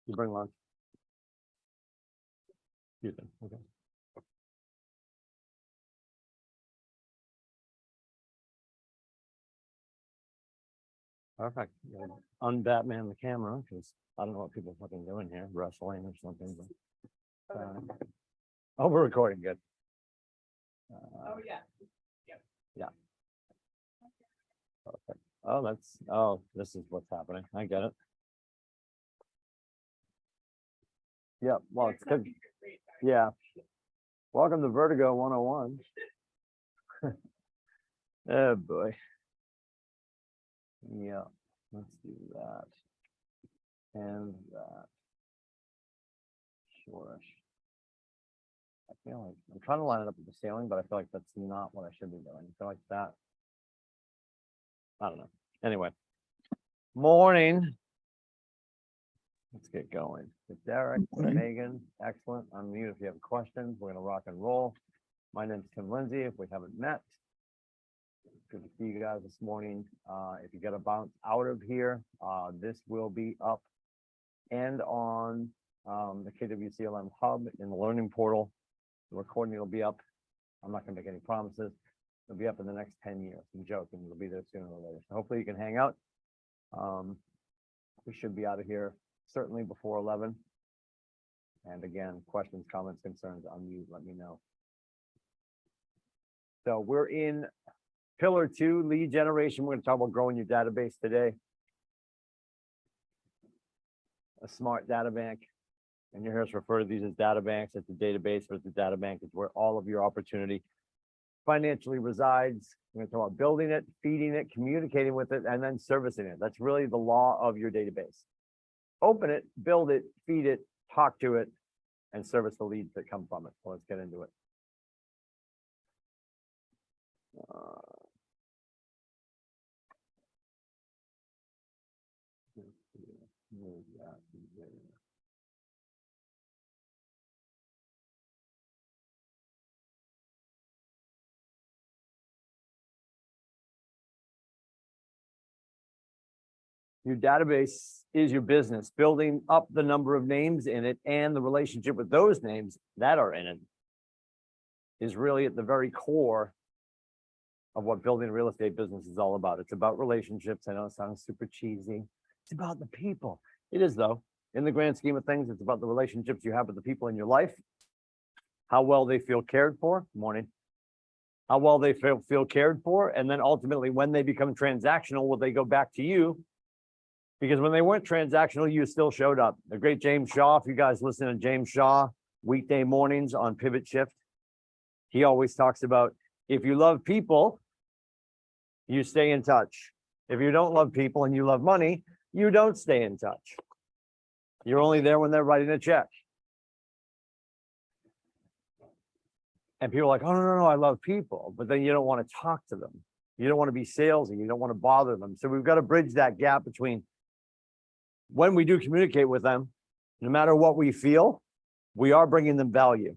You bring lunch? You can, okay. Perfect. Yeah, Un-Batman the camera, because I don't know what people are fucking doing here, wrestling or something, but. Oh, we're recording, good. Oh, yeah. Perfect. This is what's happening. I get it. Yeah, well, it's good. Yeah. Welcome to Vertigo 101. Oh, boy. Yeah, let's do that. And that. Sure. I feel like I'm trying to line it up with the ceiling, but I feel like that's not what I should be doing. I feel like that. I don't know. Anyway. Morning. Let's get going. With Derek, with Megan, excellent. Unmute if you have questions. We're gonna rock and roll. My name's Tim Lindsay. If we haven't met, good to see you guys this morning. If you gotta bounce out of here, this will be up and on the KWCLM hub in the learning portal. The recording will be up. I'm not gonna make any promises. It'll be up in the next 10 years. I'm joking. It'll be there sooner or later. So hopefully you can hang out. We should be out of here certainly before 11. And again, questions, comments, concerns, unmute, let me know. So we're in pillar 2, lead generation. We're going to talk about growing your database today. A smart data bank. And you hear us refer to these as data banks. It's a database, but it's a data bank. It's where all of your opportunity financially resides. We're going to talk about building it, feeding it, communicating with it, and then servicing it. That's really the law of your database. Open it, build it, feed it, talk to it, and service the leads that come from it. So let's get into it. Your database is your business. Building up the number of names in it and the relationship with those names that are in it is really at the very core of what building a real estate business is all about. It's about relationships. I know it sounds super cheesy. It's about the people. It is, though. In the grand scheme of things, it's about the relationships you have with the people in your life, how well they feel cared for. Morning. How well they feel cared for. And then ultimately, when they become transactional, will they go back to you? Because when they weren't transactional, you still showed up. The great James Shaw, if you guys listen to James Shaw weekday mornings on Pivot Shift, he always talks about if you love people, you stay in touch. If you don't love people and you love money, you don't stay in touch. You're only there when they're writing a check. And people are like, oh, no, I love people. But then you don't want to talk to them. You don't want to be salesy. You don't want to bother them. So we've got to bridge that gap between when we do communicate with them, no matter what we feel, we are bringing them value.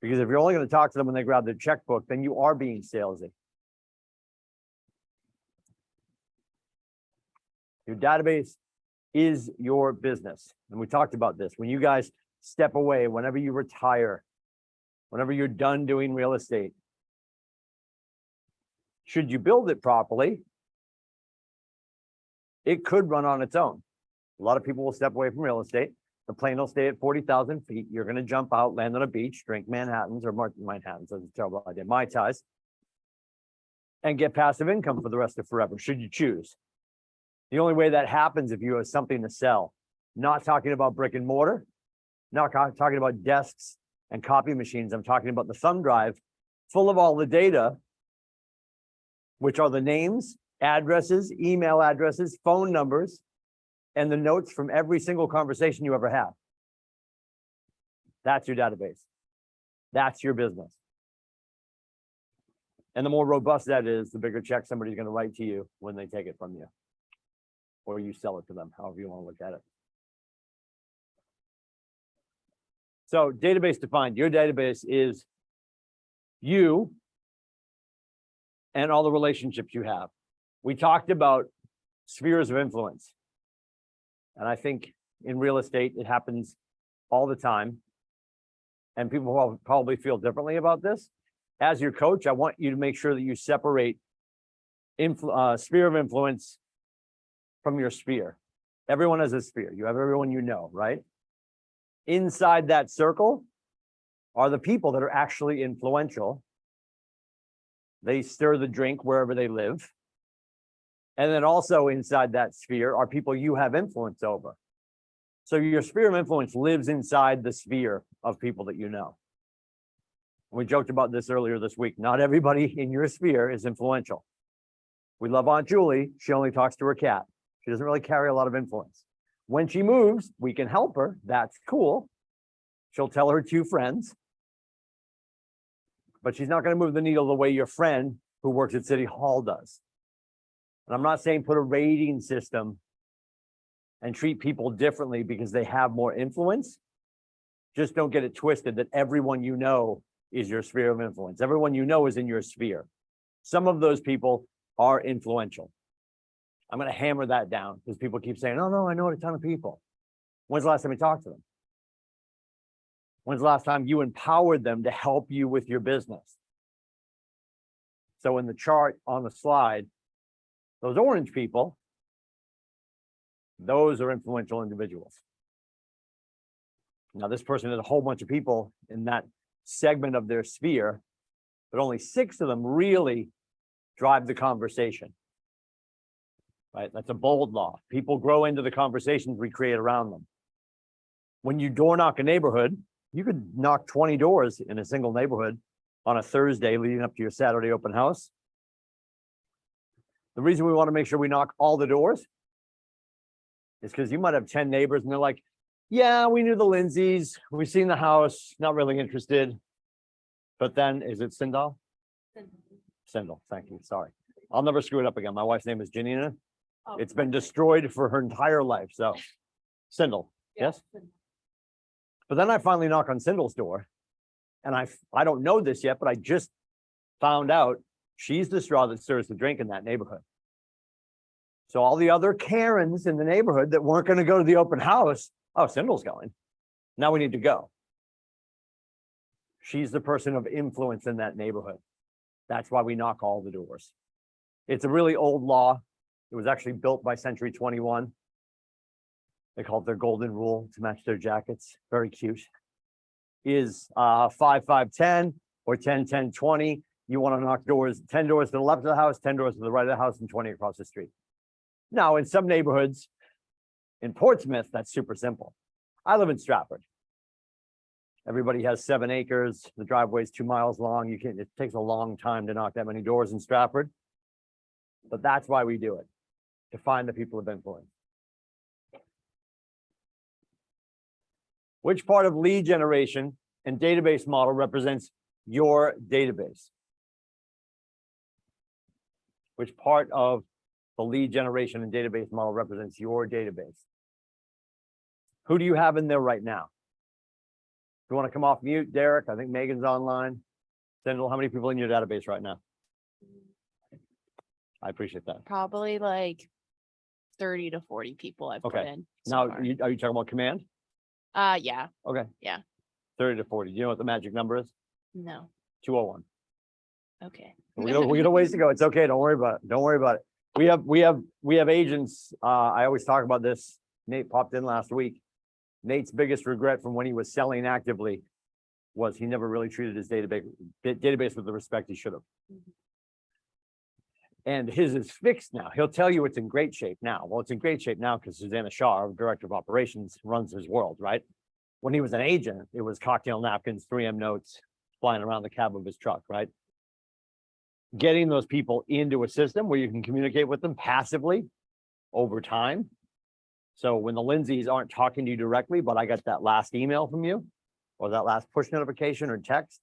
Because if you're only going to talk to them when they grab their checkbook, then you are being salesy. Your database is your business. And we talked about this. When you guys step away, whenever you retire, whenever you're done doing real estate, should you build it properly, it could run on its own. A lot of people will step away from real estate. The plane will stay at 40,000 feet. You're going to jump out, land on a beach, drink Manhattans or Manhattans. That's a terrible idea. Mai Tais. And get passive income for the rest of forever, should you choose. The only way that happens if you have something to sell. Not talking about brick and mortar, not talking about desks and copy machines. I'm talking about the thumb drive full of all the data, which are the names, addresses, email addresses, phone numbers, and the notes from every single conversation you ever have. That's your database. That's your business. And the more robust that is, the bigger check somebody's going to write to you when they take it from you. Or you sell it to them, however you want to look at it. So database defined. Your database is you and all the relationships you have. We talked about spheres of influence. And I think in real estate. It happens all the time. And people will probably feel differently about this. As your coach, I want you to make sure that you separate sphere of influence from your sphere. Everyone has a sphere. You have everyone you know, right? Inside that circle are the people that are actually influential. They stir the drink wherever they live. And then also inside that sphere are people you have influence over. So your sphere of influence lives inside the sphere of people that you know. We joked about this earlier this week. Not everybody in your sphere is influential. We love Aunt Julie. She only talks to her cat. She doesn't really carry a lot of influence. When she moves, we can help her. That's cool. She'll tell her 2 friends. But she's not going to move the needle the way your friend who works at City Hall does. And I'm not saying put a rating system and treat people differently because they have more influence. Just don't get it twisted that everyone you know is your sphere of influence. Everyone you know is in your sphere. Some of those people are influential. I'm going to hammer that down because people keep saying, oh, no, I know a ton of people. When's the last time you talked to them? When's the last time you empowered them to help you with your business? So in the chart on the slide, those orange people, those are influential individuals. Now, this person has a whole bunch of people in that segment of their sphere, but only 6 of them really drive the conversation. Right? That's a bold law. People grow into the conversations we create around them. When you door knock a neighborhood, you could knock 20 doors in a single neighborhood on a Thursday leading up to your Saturday open house. The reason we want to make sure we knock all the doors is because you might have 10 neighbors and they're like, yeah, we knew the Lindsays. We've seen the house, not really interested. But then, is it Sindal? Sindal, thank you, sorry. I'll never screw it up again. My wife's name is Janina. Oh, It's been destroyed for her entire life, so Sindal, yes? But then I finally knock on Sindal's door, and I don't know this yet, but I just found out she's the straw that stirs the drink in that neighborhood. So all the other Karens in the neighborhood that weren't going to go to the open house, oh, Sindal's going. Now we need to go. She's the person of influence in that neighborhood. That's why we knock all the doors. It's a really old law. It was actually built by Century 21. They call it their golden rule to match their jackets. Very cute. Is 5, 5, 10 or 10, 10, 20. You want to knock doors, 10 doors to the left of the house, 10 doors to the right of the house, and 20 across the street. Now, in some neighborhoods in Portsmouth, that's super simple. I live in Stratford. Everybody has 7 acres. The driveway is 2 miles long. It takes a long time to knock that many doors in Stratford. But that's why we do it, to find the people of influence. Which part of lead generation and database model represents your database? Which part of the lead generation and database model represents your database? Who do you have in there right now? If you want to come off mute, Derek, I think Megan's online. Sindal, how many people in your database right now? I appreciate that. Probably like 30 to 40 people I've put Okay. in. so Now, far. are you talking about command? Yeah, Okay. Yeah. 30 to 40. Do you know what the magic number is? no, 201. okay. We got a ways to go. It's okay. Don't worry about it. Don't worry about it. We have agents. I always talk about this. Nate popped in last week. Nate's biggest regret from when he was selling actively was he never really treated his database with the respect he should have. And his is fixed now. He'll tell you it's in great shape now. Well, it's in great shape now because Susanna Shaw, our director of operations, runs his world, right? When he was an agent, it was cocktail napkins, 3M notes, flying around the cab of his truck, right? Getting those people into a system where you can communicate with them passively over time. So when the Lindsays aren't talking to you directly, but I got that last email from you or that last push notification or text,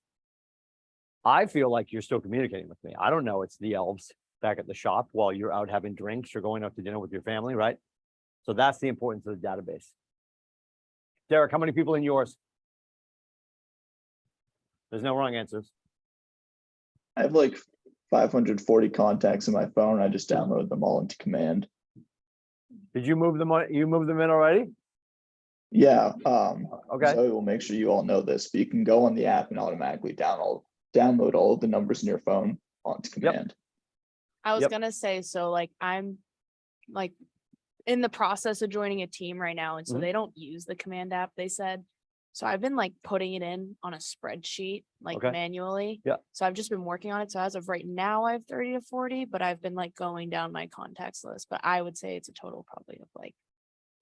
I feel like you're still communicating with me. I don't know it's the elves back at the shop while you're out having drinks or going out to dinner with your family, right? So that's the importance of the database. Derek, how many people in yours? There's no wrong answers. I have like 540 contacts in my phone. I just downloaded them all into Command. Did you move them? You moved them in already? Yeah, Okay, Zoe will make sure you all know this, but you can go on the app and automatically download all of the numbers in your phone onto command. I was Yep. gonna say, so like I'm like in the process of joining a team right now, and so Mhm. they don't use the command app, they said. So I've been like putting it in on a spreadsheet, like Okay. manually. Yeah. So I've just been working on it. So as of right now, I have 30 to 40, but I've been like going down my contacts list. But I would say it's a total probably of like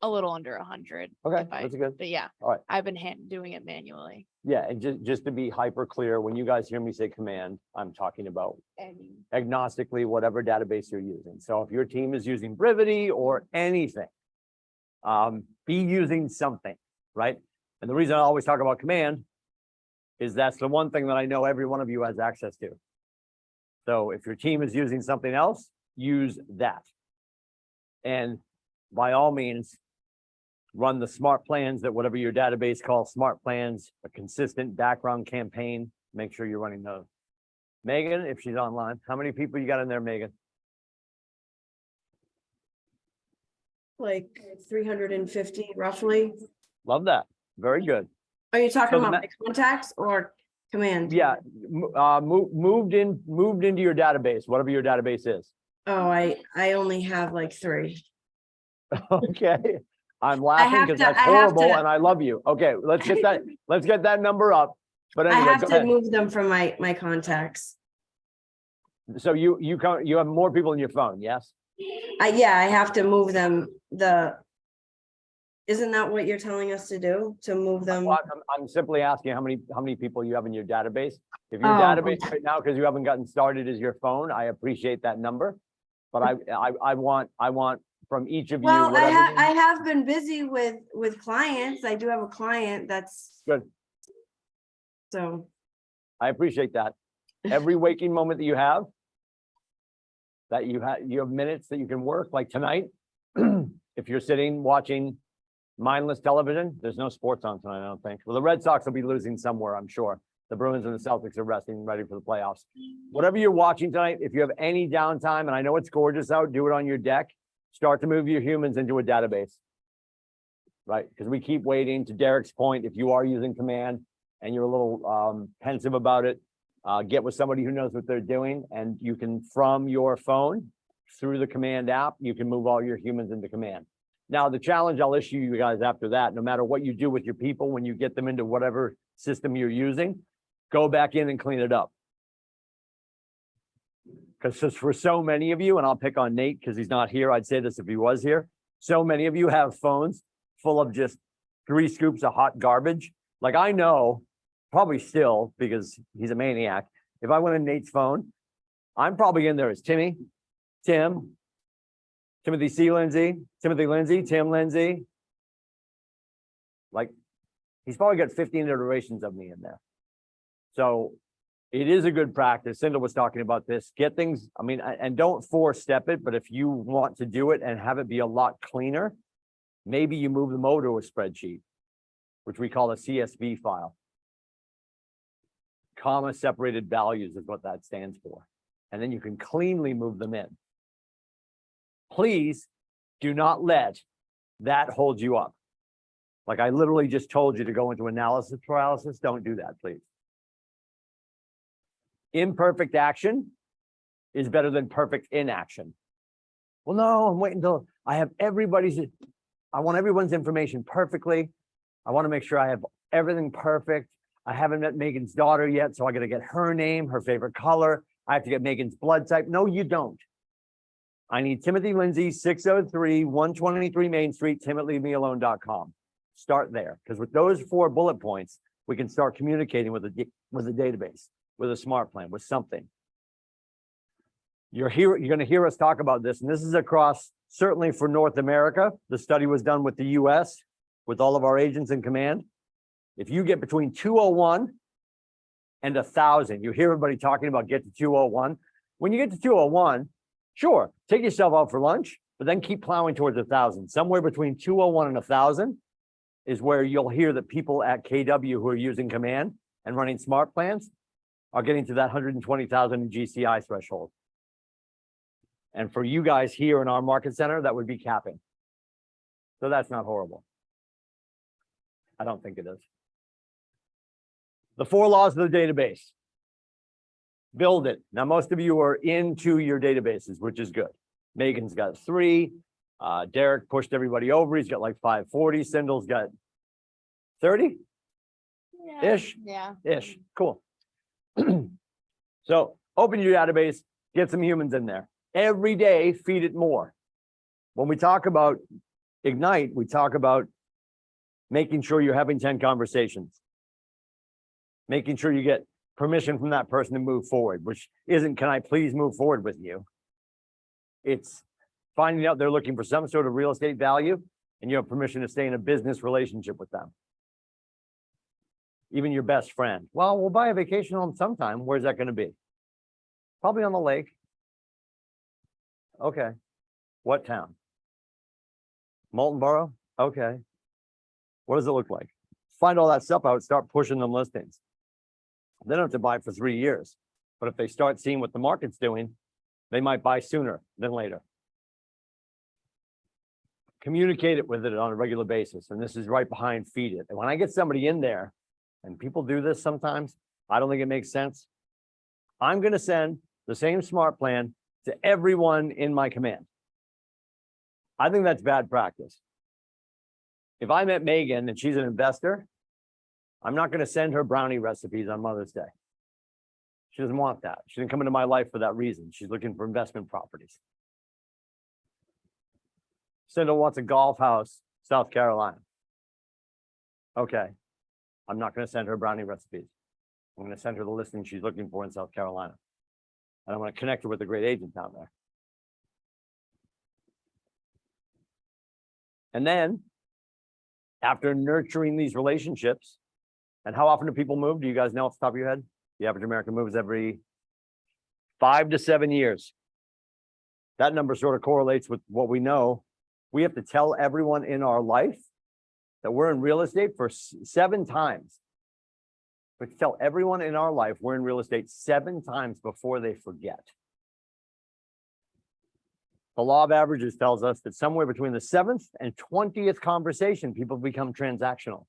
a little under 100. okay, if I- that's good. But yeah, All right. I've been doing it manually. Yeah, and just to be hyper clear, when you guys hear me say command, I'm talking about And agnostically whatever database you're using. So if your team is using Brivity or anything, be using something, right? And the reason I always talk about command is that's the one thing that I know every one of you has access to. So if your team is using something else, use that. And by all means, run the smart plans that whatever your database calls smart plans, a consistent background campaign, make sure you're running those. Megan, if she's online, how many people you got in there, Megan? Like 350 roughly. Love that. Very good. Are you talking So the about ma- my contacts or command? Yeah, moved into your database, whatever your database is. Oh, I only have like 3. Okay, I'm laughing have because to- that's I have horrible to- and I love you. Okay, let's get that number up. But I anyway, have go to ahead. move them from my contacts. So you have more people in your phone, yes? Yeah, I have to move them, isn't that what you're telling us to do? To move them? Well, I'm simply asking how many people you have in your database. If your Oh, database okay. right now, because you haven't gotten started, is your phone, I appreciate that number. But I want from each of you, Well, I whatever. have been busy with clients. I do have a client that's. Good. So, I appreciate that. Every waking moment that you have, that you have minutes that you can work, like tonight. If you're sitting watching mindless television, there's no sports on tonight, I don't think. Well, the Red Sox will be losing somewhere, I'm sure. The Bruins and the Celtics are resting, ready for the playoffs. Whatever you're watching tonight, if you have any downtime, and I know it's gorgeous out, do it on your deck. Start to move your humans into a database. Right, because we keep waiting. To Derek's point, if you are using command and you're a little pensive about it, get with somebody who knows what they're doing, and you can, from your phone, through the command app, you can move all your humans into command. Now, the challenge I'll issue you guys after that, no matter what you do with your people, when you get them into whatever system you're using, go back in and clean it up. Because for so many of you, and I'll pick on Nate because he's not here, I'd say this if he was here, so many of you have phones full of just 3 scoops of hot garbage. Like I know, probably still, because he's a maniac, if I went in Nate's phone, I'm probably in there as Timmy, Tim, Timothy C. Lindsay, Timothy Lindsay, Tim Lindsay. Like, he's probably got 15 iterations of me in there. So it is a good practice. Cinda was talking about this. Get things, I mean, and don't 4-step it, but if you want to do it and have it be a lot cleaner, maybe you move them over to a spreadsheet, which we call a CSV file. Comma separated values is what that stands for. And then you can cleanly move them in. Please do not let that hold you up. Like I literally just told you to go into analysis paralysis. Don't do that, please. Imperfect action is better than perfect inaction. Well, no, I'm waiting until I have I want everyone's information perfectly. I want to make sure I have everything perfect. I haven't met Megan's daughter yet, so I got to get her name, her favorite color. I have to get Megan's blood type. No, you don't. I need Timothy Lindsay, 603 123 Main Street, timothyleavemealone.com. Start there, because with those 4 bullet points, we can start communicating with a database, with a smart plan, with something. You're going to hear us talk about this, and this is across, certainly for North America. The study was done with the US, with all of our agents in command. If you get between 201 and 1,000, you hear everybody talking about get to 201. When you get to 201, sure, take yourself out for lunch, but then keep plowing towards 1,000. Somewhere between 201 and 1,000 is where you'll hear that people at KW who are using command and running smart plans are getting to that 120,000 in GCI threshold. And for you guys here in our market center, that would be capping. So that's not horrible. I don't think it is. The 4 laws of the database. Build it. Now, most of you are into your databases, which is good. Megan's got 3. Derek pushed everybody over. He's got like 540. Sindal's got 30 ish. Yeah. ish. Cool. So open your database, get some humans in there. Every day, feed it more. When we talk about Ignite, we talk about making sure you're having 10 conversations. Making sure you get permission from that person to move forward, which isn't, can I please move forward with you? It's finding out they're looking for some sort of real estate value and you have permission to stay in a business relationship with them. Even your best friend. Well, we'll buy a vacation home sometime. Where's that going to be? Probably on the lake. Okay. What town? Molten Borough? Okay. What does it look like? Find all that stuff out, start pushing them listings. They don't have to buy for 3 years, but if they start seeing what the market's doing, they might buy sooner than later. Communicate it with it on a regular basis, and this is right behind feed it. And when I get somebody in there, and people do this sometimes, I don't think it makes sense. I'm going to send the same smart plan to everyone in my command. I think that's bad practice. If I met Megan and she's an investor, I'm not going to send her brownie recipes on Mother's Day. She doesn't want that. She didn't come into my life for that reason. She's looking for investment properties. Sindel wants a golf house, South Carolina. Okay. I'm not going to send her brownie recipes. I'm going to send her the listing she's looking for in South Carolina. And I'm going to connect her with a great agent down there. And then, after nurturing these relationships, and how often do people move? Do you guys know off the top of your head? The average American moves every 5 to 7 years. That number sort of correlates with what we know. We have to tell everyone in our life that we're in real estate for 7 times. We have to tell everyone in our life we're in real estate 7 times before they forget. The law of averages tells us that somewhere between the 7th and 20th conversation, people become transactional.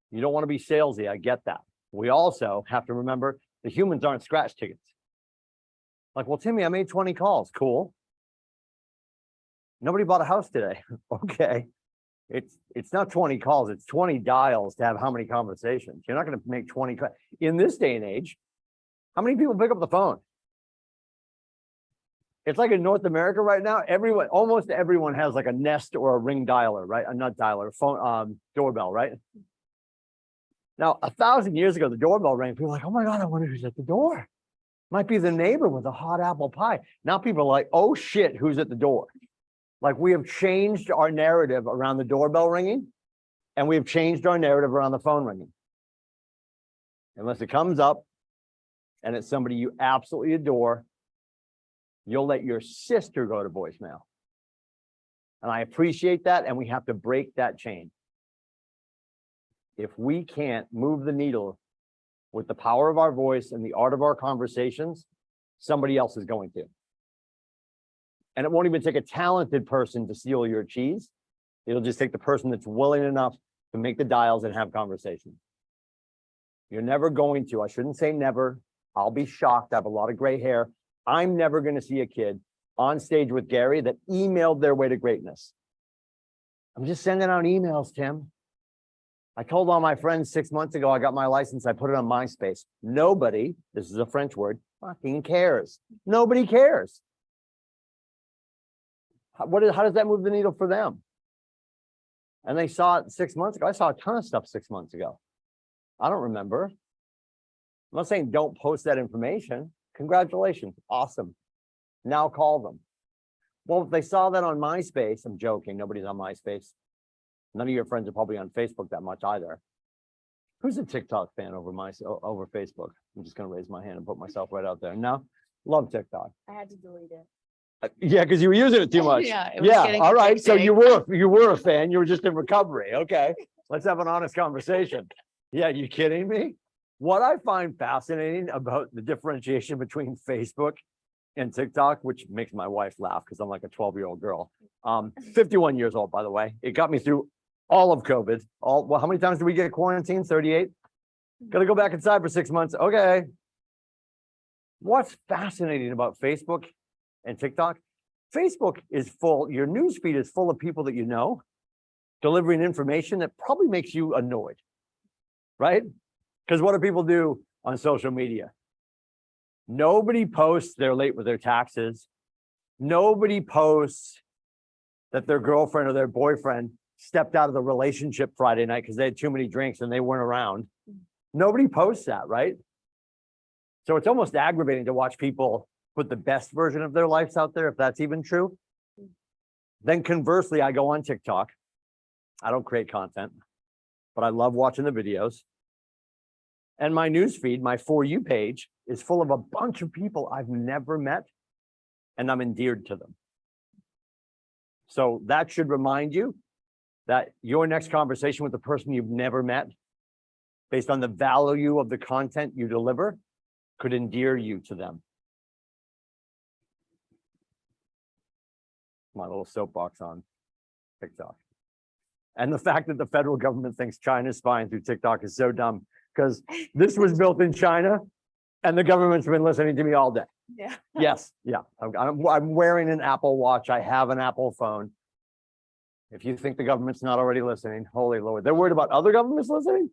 You don't want to be salesy, I get that. We also have to remember the humans aren't scratch tickets. Like, well, Timmy, I made 20 calls. Cool. Nobody bought a house today. Okay. It's not 20 calls, it's 20 dials to have how many conversations? You're not going to make 20. In this day and age, how many people pick up the phone? It's like in North America right now, almost everyone has like a Nest or a Ring dialer, right? A nut dialer, phone, doorbell, right? Now, 1,000 years ago, the doorbell rang. People were like, oh my God, I wonder who's at the door. Might be the neighbor with a hot apple pie. Now people are like, oh shit, who's at the door? Like, we have changed our narrative around the doorbell ringing, and we have changed our narrative around the phone ringing. Unless it comes up and it's somebody you absolutely adore, you'll let your sister go to voicemail. And I appreciate that, and we have to break that chain. If we can't move the needle with the power of our voice and the art of our conversations, somebody else is going to. And it won't even take a talented person to steal your cheese. It'll just take the person that's willing enough to make the dials and have conversations. You're never going to, I shouldn't say never. I'll be shocked. I have a lot of gray hair. I'm never going to see a kid on stage with Gary that emailed their way to greatness. I'm just sending out emails, Tim. I told all my friends 6 months ago, I got my license. I put it on MySpace. Nobody, this is a French word, fucking cares. Nobody cares. How does that move the needle for them? And they saw it 6 months ago. I saw a ton of stuff 6 months ago. I don't remember. I'm not saying don't post that information. Congratulations. Awesome. Now call them. Well, if they saw that on MySpace, I'm joking. Nobody's on MySpace. None of your friends are probably on Facebook that much either. Who's a TikTok fan over Facebook? I'm just going to raise my hand and put myself right out there. No, love TikTok. I had to delete it. Yeah, because you were using it too much. Yeah, it was Yeah. getting All right. So addicting. you were a fan. You were just in recovery. Okay. Let's have an honest conversation. Yeah, you kidding me? What I find fascinating about the differentiation between Facebook and TikTok, which makes my wife laugh because I'm like a 12-year-old girl. 51 years old, by the way. It got me through all of COVID, well, how many times did we get quarantined? 38? Gotta go back inside for 6 months. Okay. What's fascinating about Facebook and TikTok? Facebook is full, your news feed is full of people that you know, delivering information that probably makes you annoyed, right? Because what do people do on social media? Nobody posts they're late with their taxes. Nobody posts that their girlfriend or their boyfriend stepped out of the relationship Friday night because they had too many drinks and they weren't around. Nobody posts that, right? So it's almost aggravating to watch people put the best version of their lives out there, if that's even true. Then conversely, I go on TikTok. I don't create content, but I love watching the videos. And my newsfeed, my For You page, is full of a bunch of people I've never met, and I'm endeared to them. So that should remind you that your next conversation with the person you've never met, based on the value of the content you deliver, could endear you to them. My little soapbox on TikTok. And the fact that the federal government thinks China's spying through TikTok is so dumb, because this was built in China and the government's been listening to me all day. Yeah. Yes, yeah. I'm wearing an Apple Watch. I have an Apple phone. If you think the government's not already listening, holy Lord, they're worried about other governments listening?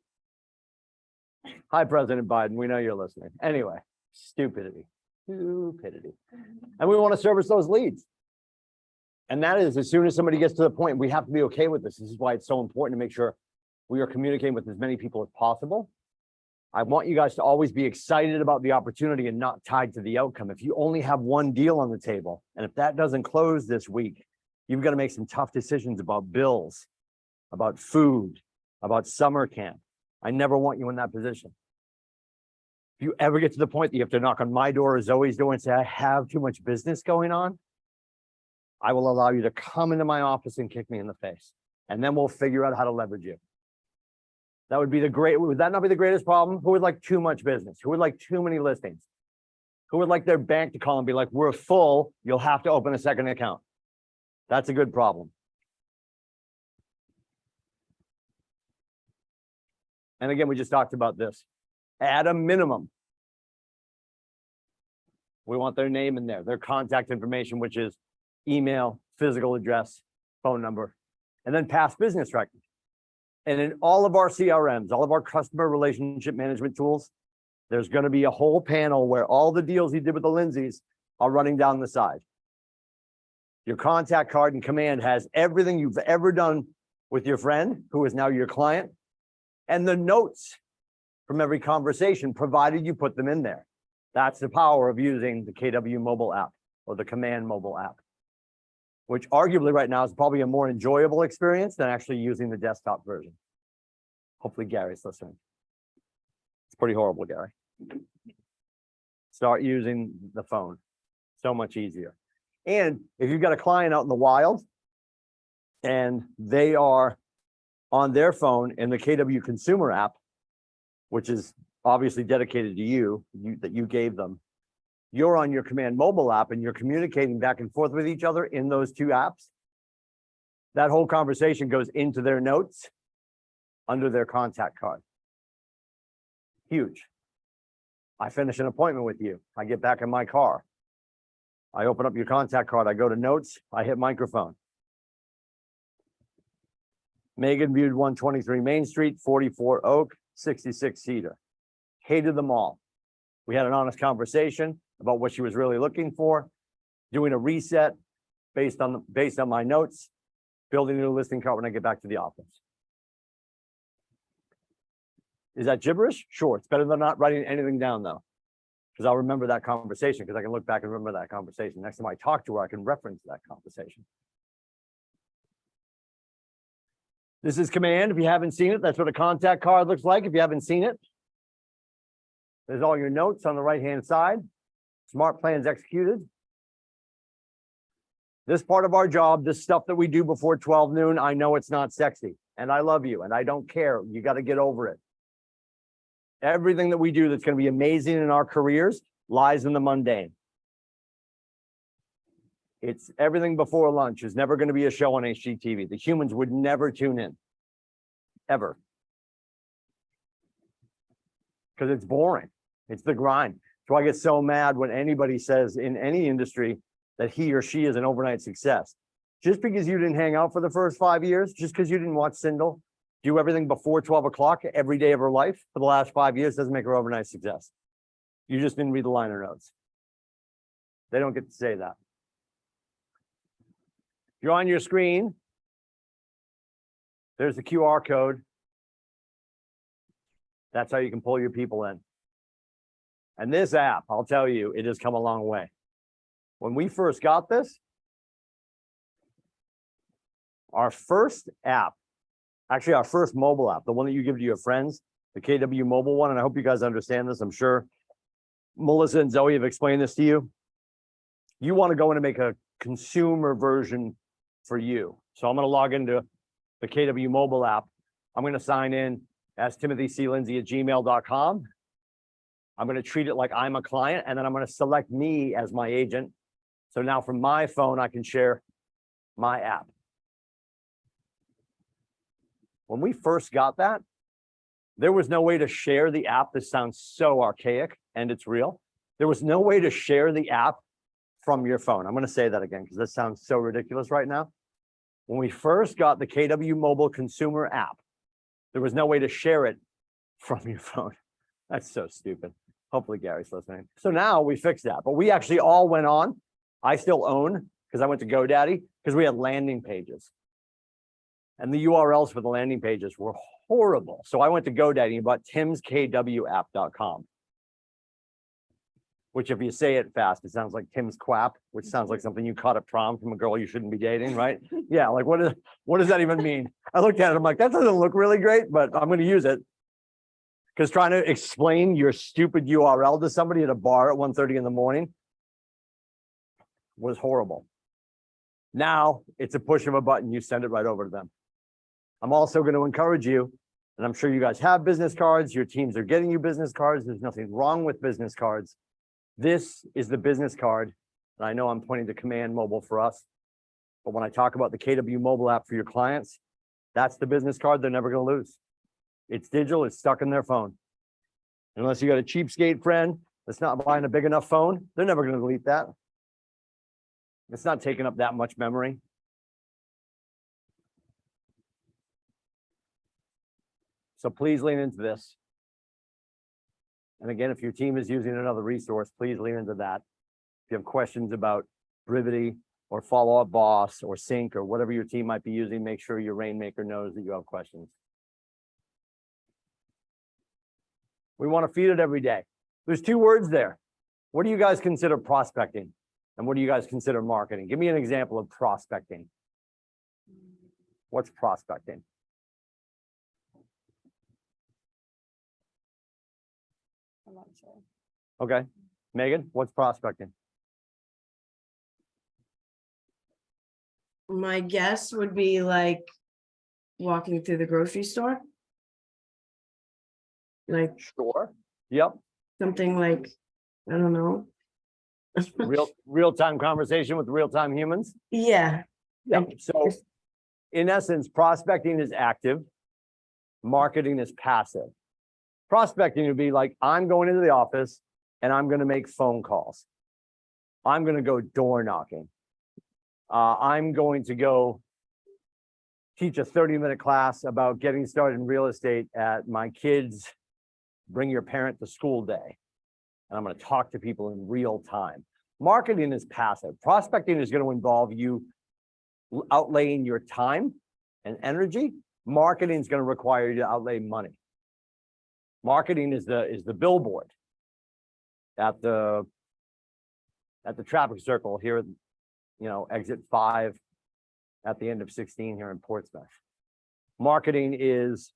Hi, President Biden, we know you're listening. Anyway, stupidity. And we want to service those leads. And that is, as soon as somebody gets to the point, we have to be okay with this. This is why it's so important to make sure we are communicating with as many people as possible. I want you guys to always be excited about the opportunity and not tied to the outcome. If you only have one deal on the table, and if that doesn't close this week, you've got to make some tough decisions about bills, about food, about summer camp. I never want you in that position. If you ever get to the point that you have to knock on my door or Zoe's door and say, I have too much business going on, I will allow you to come into my office and kick me in the face. And then we'll figure out how to leverage you. That would be would that not be the greatest problem? Who would like too much business? Who would like too many listings? Who would like their bank to call and be like, we're full, you'll have to open a second account? That's a good problem. And again, we just talked about this. At a minimum, we want their name in there, their contact information, which is email, physical address, phone number, and then past business records. And in all of our CRMs, all of our customer relationship management tools, there's going to be a whole panel where all the deals you did with the Lindsays are running down the side. Your contact card and command has everything you've ever done with your friend, who is now your client, and the notes from every conversation, provided you put them in there. That's the power of using the KW mobile app or the Command mobile app, which arguably right now is probably a more enjoyable experience than actually using the desktop version. Hopefully Gary's listening. It's pretty horrible, Gary. Start using the phone. So much easier. And if you've got a client out in the wild and they are on their phone in the KW consumer app, which is obviously dedicated to you, that you gave them, you're on your Command mobile app and you're communicating back and forth with each other in those two apps. That whole conversation goes into their notes under their contact card. Huge. I finish an appointment with you. I get back in my car. I open up your contact card. I go to notes. I hit microphone. Megan viewed 123 Main Street, 44 Oak, 66 Cedar. Hated them all. We had an honest conversation about what she was really looking for, doing a reset based on my notes, building a new listing card when I get back to the office. Is that gibberish? Sure. It's better than not writing anything down though, because I'll remember that conversation, because I can look back and remember that conversation. Next time I talk to her, I can reference that conversation. This is Command. If you haven't seen it, that's what a contact card looks like. If you haven't seen it, there's all your notes on the right-hand side. Smart plans executed. This part of our job, this stuff that we do before 12 noon, I know it's not sexy, and I love you, and I don't care. You got to get over it. Everything that we do that's going to be amazing in our careers lies in the mundane. It's everything before lunch is never going to be a show on HGTV. The humans would never tune in. ever. Because it's boring. It's the grind. So I get so mad when anybody says in any industry that he or she is an overnight success. Just because you didn't hang out for the first 5 years, just because you didn't watch Sindel, do everything before 12 o'clock every day of her life for the last 5 years doesn't make her overnight success. You just didn't read the liner notes. They don't get to say that. If you're on your screen, there's the QR code. That's how you can pull your people in. And this app, I'll tell you, it has come a long way. When we first got this, our first app, actually our first mobile app, the one that you give to your friends, the KW mobile one, and I hope you guys understand this, I'm sure Melissa and Zoe have explained this to you. You want to go in and make a consumer version for you. So I'm going to log into the KW mobile app. I'm going to sign in as timothyclindsay@gmail.com. I'm going to treat it like I'm a client, and then I'm going to select me as my agent. So now from my phone, I can share my app. When we first got that, there was no way to share the app. This sounds so archaic, and it's real. There was no way to share the app from your phone. I'm going to say that again because this sounds so ridiculous right now. When we first got the KW Mobile Consumer app, there was no way to share it from your phone. That's so stupid. Hopefully Gary's listening. So now we fixed that, but we actually all went on. I still own because I went to GoDaddy because we had landing pages. And the URLs for the landing pages were horrible. So I went to GoDaddy and bought timskwap.com, which if you say it fast, it sounds like Tim's Quap, which sounds like something you caught at prom from a girl you shouldn't be dating, right? Yeah, like what does that even mean? I looked at it, I'm like, that doesn't look really great, but I'm going to use it. Because trying to explain your stupid URL to somebody at a bar at 1:30 in the morning was horrible. Now it's a push of a button, you send it right over to them. I'm also going to encourage you, and I'm sure you guys have business cards, your teams are getting you business cards. There's nothing wrong with business cards. This is the business card. And I know I'm pointing to Command Mobile for us, but when I talk about the KW mobile app for your clients, that's the business card they're never going to lose. It's digital, it's stuck in their phone. Unless you got a cheapskate friend that's not buying a big enough phone, they're never going to delete that. It's not taking up that much memory. So please lean into this. And again, if your team is using another resource, please lean into that. If you have questions about Brivity or Follow Up Boss or Sync or whatever your team might be using, make sure your Rainmaker knows that you have questions. We want to feed it every day. There's two words there. What do you guys consider prospecting? And what do you guys consider marketing? Give me an example of prospecting. What's prospecting? I'm not sure. Okay. Megan, what's prospecting? My guess would be like walking through the grocery store. Like Sure. Yep. something like, I don't know. Real-time conversation with real-time humans. Yeah, Yeah. And So in essence, prospecting is active. Marketing is passive. Prospecting would be like, I'm going into the office and I'm going to make phone calls. I'm going to go door knocking. I'm going to go teach a 30-minute class about getting started in real estate at my kids' bring your parent to school day. And I'm going to talk to people in real time. Marketing is passive. Prospecting is going to involve you outlaying your time and energy. Marketing is going to require you to outlay money. Marketing is the billboard at the traffic circle here, exit 5 at the end of 16 here in Portsmouth. Marketing is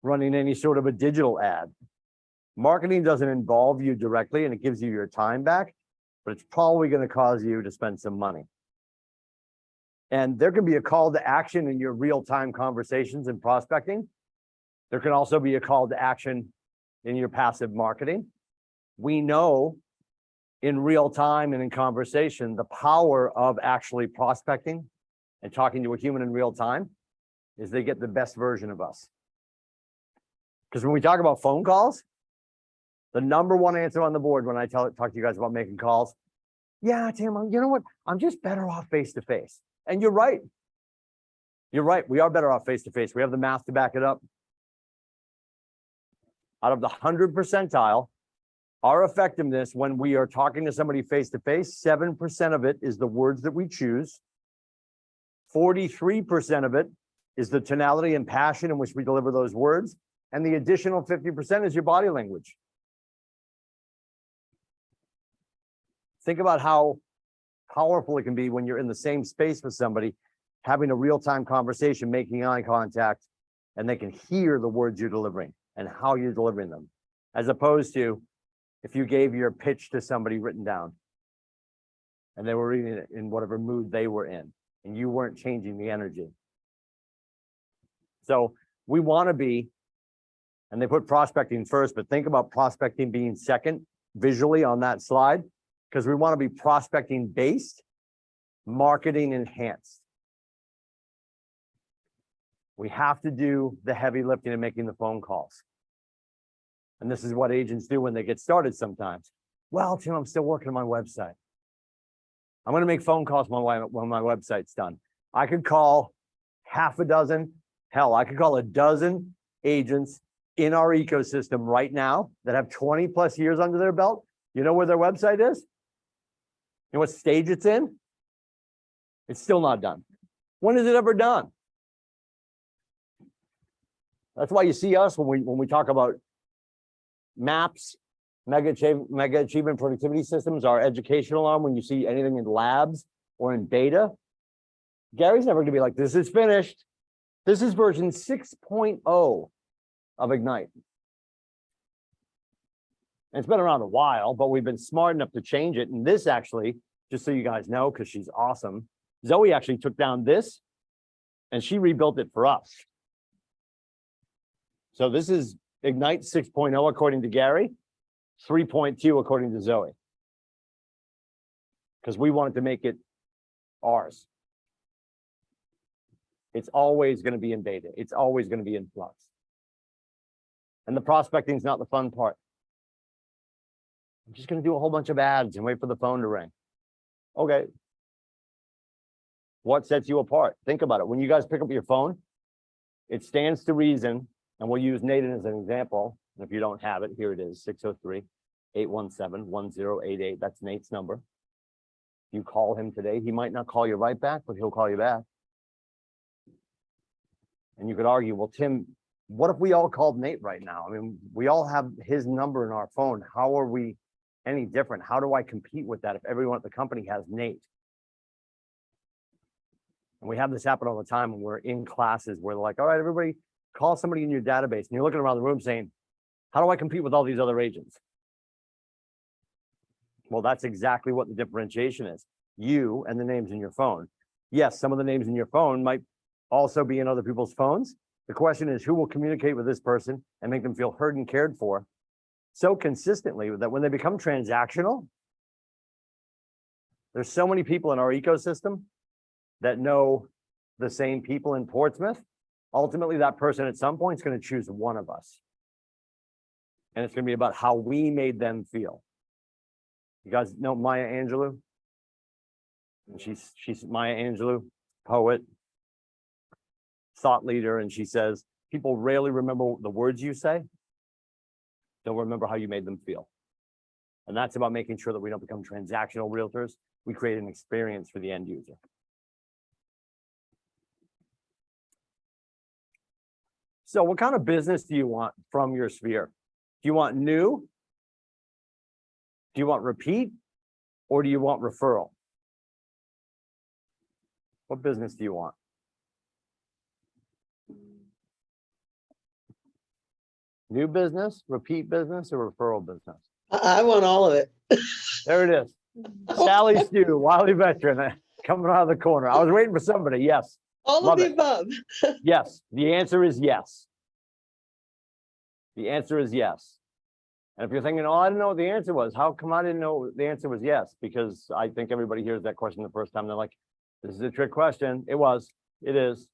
running any sort of a digital ad. Marketing doesn't involve you directly and it gives you your time back, but it's probably going to cause you to spend some money. And there can be a call to action in your real-time conversations and prospecting. There can also be a call to action in your passive marketing. We know in real time and in conversation, the power of actually prospecting and talking to a human in real time is they get the best version of us. Because when we talk about phone calls, the number one answer on the board when I talk to you guys about making calls, yeah, Tim, you know what? I'm just better off face to face. And you're right. You're right. We are better off face to face. We have the math to back it up. Out of the 100 percentile, our effectiveness when we are talking to somebody face to face, 7% of it is the words that we choose. 43% of it is the tonality and passion in which we deliver those words. And the additional 50% is your body language. Think about how powerful it can be when you're in the same space with somebody, having a real-time conversation, making eye contact, and they can hear the words you're delivering and how you're delivering them, as opposed to if you gave your pitch to somebody written down and they were reading it in whatever mood they were in, and you weren't changing the energy. So we want to be, and they put prospecting first, but think about prospecting being second visually on that slide, because we want to be prospecting based, marketing enhanced. We have to do the heavy lifting and making the phone calls. And this is what agents do when they get started sometimes. Well, Tim, I'm still working on my website. I'm going to make phone calls when my website's done. I could call half a dozen, hell, I could call a dozen agents in our ecosystem right now that have 20 plus years under their belt. You know where their website is? You know what stage it's in? It's still not done. When is it ever done? That's why you see us when we talk about MAPS, mega achievement productivity systems, our educational arm, when you see anything in labs or in beta, Gary's never gonna be like, this is finished. This is version 6.0 of Ignite. And it's been around a while, but we've been smart enough to change it. And this actually, just so you guys know, because she's awesome, Zoe actually took down this and she rebuilt it for us. So this is Ignite 6.0 according to Gary, 3.2 according to Zoe. Because we wanted to make it ours. It's always going to be in beta. It's always going to be in flux. And the prospecting is not the fun part. I'm just going to do a whole bunch of ads and wait for the phone to ring. Okay. What sets you apart? Think about it. When you guys pick up your phone, it stands to reason, and we'll use Nathan as an example. And if you don't have it, here it is, 603-817-1088. That's Nate's number. You call him today. He might not call you right back, but he'll call you back. And you could argue, well, Tim, what if we all called Nate right now? I mean, we all have his number in our phone. How are we any different? How do I compete with that if everyone at the company has Nate? And we have this happen all the time when we're in classes where they're like, all right, everybody call somebody in your database. And you're looking around the room saying, how do I compete with all these other agents? Well, that's exactly what the differentiation is. You and the names in your phone. Yes, some of the names in your phone might also be in other people's phones. The question is, who will communicate with this person and make them feel heard and cared for so consistently that when they become transactional, there's so many people in our ecosystem that know the same people in Portsmouth. Ultimately, that person at some point is going to choose one of us. And it's going to be about how we made them feel. You guys know Maya Angelou? And she's Maya Angelou, poet, thought leader, and she says, people rarely remember the words you say. They'll remember how you made them feel. And that's about making sure that we don't become transactional realtors. We create an experience for the end user. So what kind of business do you want from your sphere? Do you want new? Do you want repeat? Or do you want referral? What business do you want? New business, repeat business, or referral business? I want all of it. There it is. Sally Stew, Wiley veteran, coming out of the corner. I was waiting for somebody. Yes. All Love of the it. above. Yes. The answer is yes. The answer is yes. And if you're thinking, oh, I didn't know what the answer was. How come I didn't know the answer was yes? Because I think everybody hears that question the first time. They're like, this is a trick question. It was. It is.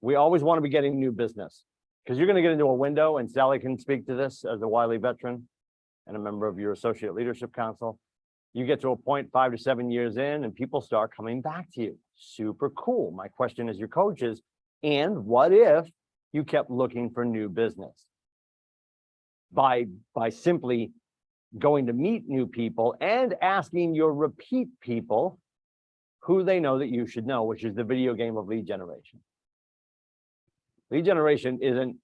we always want to be getting new business because you're going to get into a window, and Sally can speak to this as a Wiley veteran and a member of your associate leadership council. You get to a point 5 to 7 years in and people start coming back to you. Super cool. My question as your coach is, and what if you kept looking for new business? By simply going to meet new people and asking your repeat people who they know that you should know, which is the video game of lead generation. Lead generation isn't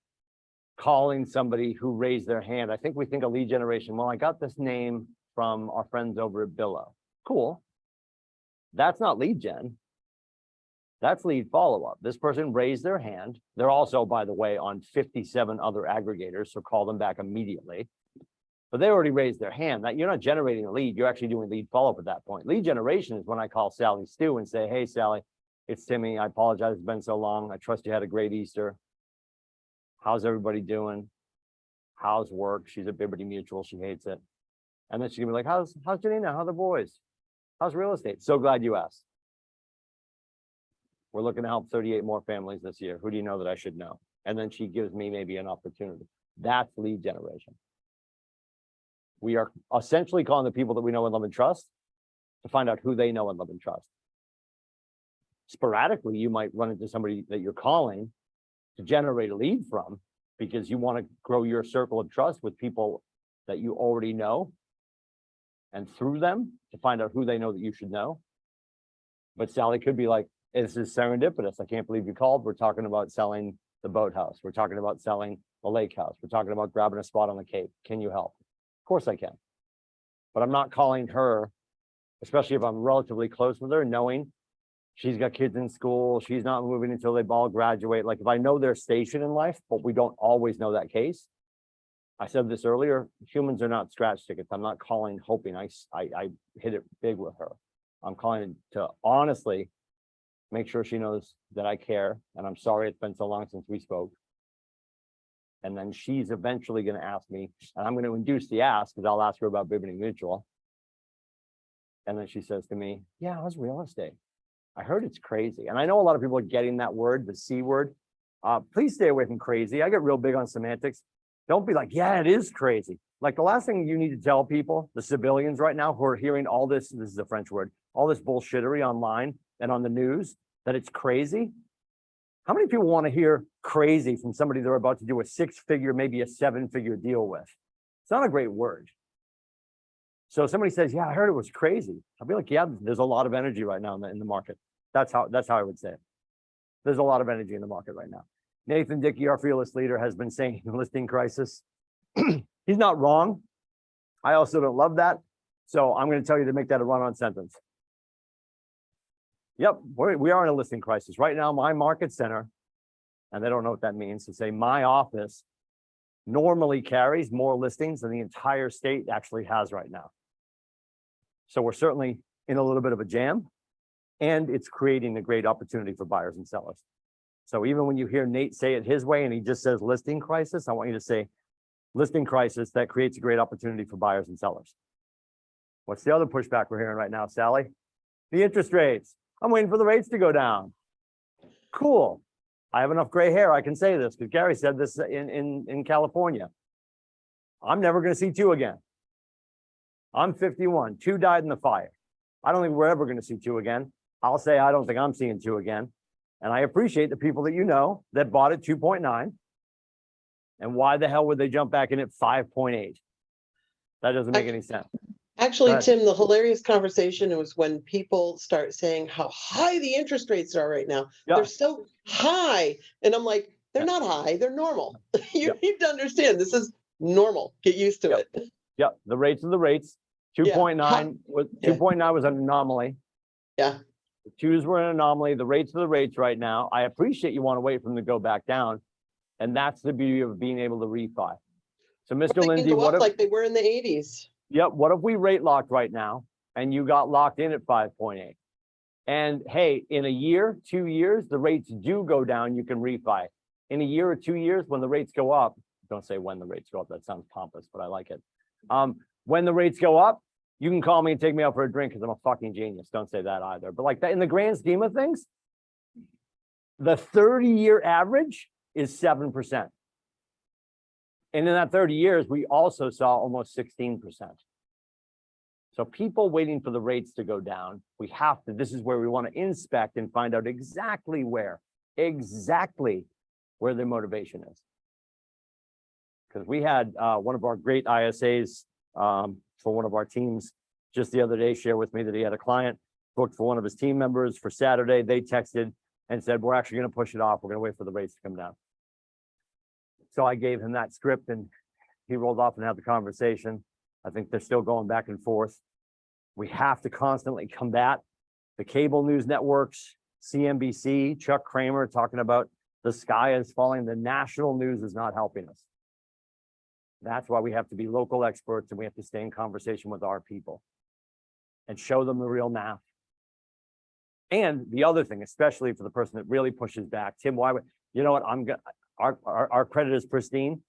calling somebody who raised their hand. I think we think of lead generation, well, I got this name from our friends over at Billo. Cool. That's not lead gen. That's lead follow-up. This person raised their hand. They're also, by the way, on 57 other aggregators, so call them back immediately. But they already raised their hand. That you're not generating a lead, you're actually doing lead follow-up at that point. Lead generation is when I call Sally Stu and say, hey, Sally, it's Timmy. I apologize, it's been so long. I trust you had a great Easter. How's everybody doing? How's work? She's at Liberty Mutual. She hates it. And then she's gonna be like, how's Janina? How are the boys? How's real estate? So glad you asked. We're looking to help 38 more families this year. Who do you know that I should know? And then she gives me maybe an opportunity. That's lead generation. We are essentially calling the people that we know and love and trust to find out who they know and love and trust. Sporadically, you might run into somebody that you're calling to generate a lead from because you want to grow your circle of trust with people that you already know, and through them to find out who they know that you should know. But Sally could be like, this is serendipitous. I can't believe you called. We're talking about selling the boathouse. We're talking about selling the lake house. We're talking about grabbing a spot on the Cape. Can you help? Of course I can. But I'm not calling her, especially if I'm relatively close with her, knowing she's got kids in school. She's not moving until they all graduate. Like if I know their station in life, but we don't always know that case. I said this earlier, humans are not scratch tickets. I'm not calling hoping I hit it big with her. I'm calling to honestly make sure she knows that I care. And I'm sorry it's been so long since we spoke. And then she's eventually going to ask me, and I'm going to induce the ask because I'll ask her about Liberty Mutual. And then she says to me, yeah, how's real estate? I heard it's crazy. And I know a lot of people are getting that word, the C word. Please stay away from crazy. I get real big on semantics. Don't be like, yeah, it is crazy. Like the last thing you need to tell people, the civilians right now who are hearing all this is a French word, all this bullshittery online and on the news, that it's crazy. How many people want to hear crazy from somebody they're about to do a 6-figure, maybe a 7-figure deal with? It's not a great word. So if somebody says, yeah, I heard it was crazy. I'll be like, yeah, there's a lot of energy right now in the market. That's how I would say it. There's a lot of energy in the market right now. Nathan Dickey, our fearless leader, has been saying listing crisis. He's not wrong. I also don't love that. So I'm going to tell you to make that a run-on sentence. Yep, we are in a listing crisis. Right now, my market center, and they don't know what that means, to say my office normally carries more listings than the entire state actually has right now. So we're certainly in a little bit of a jam, and it's creating a great opportunity for buyers and sellers. So even when you hear Nate say it his way and he just says listing crisis, I want you to say listing crisis that creates a great opportunity for buyers and sellers. What's the other pushback we're hearing right now, Sally? The interest rates. I'm waiting for the rates to go down. Cool. I have enough gray hair. I can say this because Gary said this in California. I'm never going to see 2 again. I'm 51. 2 died in the fire. I don't think we're ever going to see 2 again. I'll say I don't think I'm seeing 2 again. And I appreciate the people that you know that bought at 2.9. And why the hell would they jump back in at 5.8? That doesn't make any sense. Actually, Right. Tim, the hilarious conversation was when people start saying how high the interest rates are right now. Yeah. They're so high. And I'm like, they're not high, they're normal. You need to understand this is normal. Get used to it. Yep, the rates are the rates. 2.9 was 2.9 was an anomaly. Yeah. The 2s were an anomaly. The rates are the rates right now. I appreciate you want to wait for them to go back down. And that's the beauty of being able to refi. So Mr. They can Lindsay, go what up if, like they were in the 80s. yep, what if we rate locked right now and you got locked in at 5.8? And hey, in a year, 2 years, the rates do go down, you can refi. In a year or 2 years, when the rates go up, don't say when the rates go up, that sounds pompous, but I like it. When the rates go up, you can call me and take me out for a drink because I'm a fucking genius. Don't say that either. But like that, in the grand scheme of things, The 30-year average is 7%. And in that 30 years, we also saw almost 16%. So people waiting for the rates to go down, we have to, this is where we want to inspect and find out exactly where their motivation is. Because we had one of our great ISAs for one of our teams just the other day share with me that he had a client booked for one of his team members for Saturday. They texted and said, we're actually going to push it off. We're going to wait for the rates to come down. So I gave him that script and he rolled off and had the conversation. I think they're still going back and forth. We have to constantly combat the cable news networks, CNBC, Chuck Kramer talking about the sky is falling. The national news is not helping us. That's why we have to be local experts and we have to stay in conversation with our people and show them the real math. And the other thing, especially for the person that really pushes back, Tim, why would, you know what, our credit is pristine.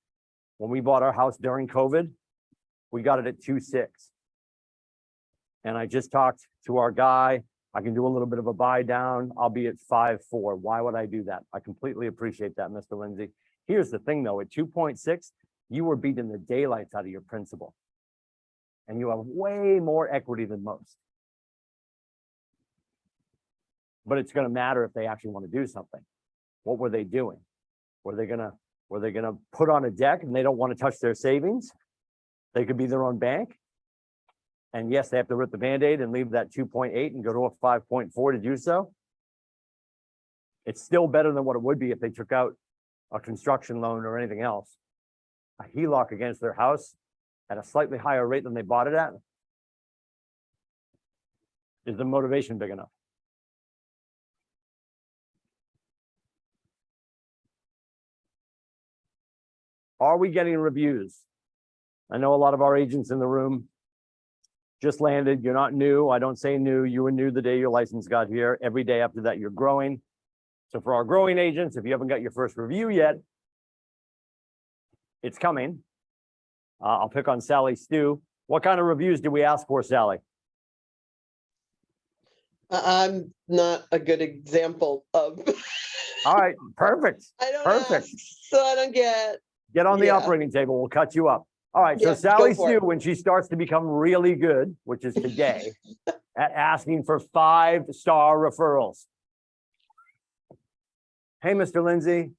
When we bought our house during COVID, we got it at 2.6. And I just talked to our guy. I can do a little bit of a buy down. I'll be at 5.4. Why would I do that? I completely appreciate that, Mr. Lindsay. Here's the thing though, at 2.6, you were beating the daylights out of your principal. And you have way more equity than most. But it's going to matter if they actually want to do something. What were they doing? Were they gonna put on a deck and they don't want to touch their savings? They could be their own bank. And yes, they have to rip the Band-Aid and leave that 2.8 and go to a 5.4 to do so. It's still better than what it would be if they took out a construction loan or anything else. A HELOC against their house at a slightly higher rate than they bought it at. Is the motivation big enough? Are we getting reviews? I know a lot of our agents in the room just landed. You're not new. I don't say new. You were new the day your license got here. Every day after that, you're growing. So for our growing agents, if you haven't got your first review yet, it's coming. I'll pick on Sally Stu. What kind of reviews do we ask for, Sally? I'm not a good example of. All right, perfect. I don't Perfect. ask, so I don't get. Get on the Yeah. operating table. We'll cut you up. All right, so Yeah, Sally go for Stu, it. when she starts to become really good, which is today, at asking for 5-star referrals. Hey, Mr. Lindsay.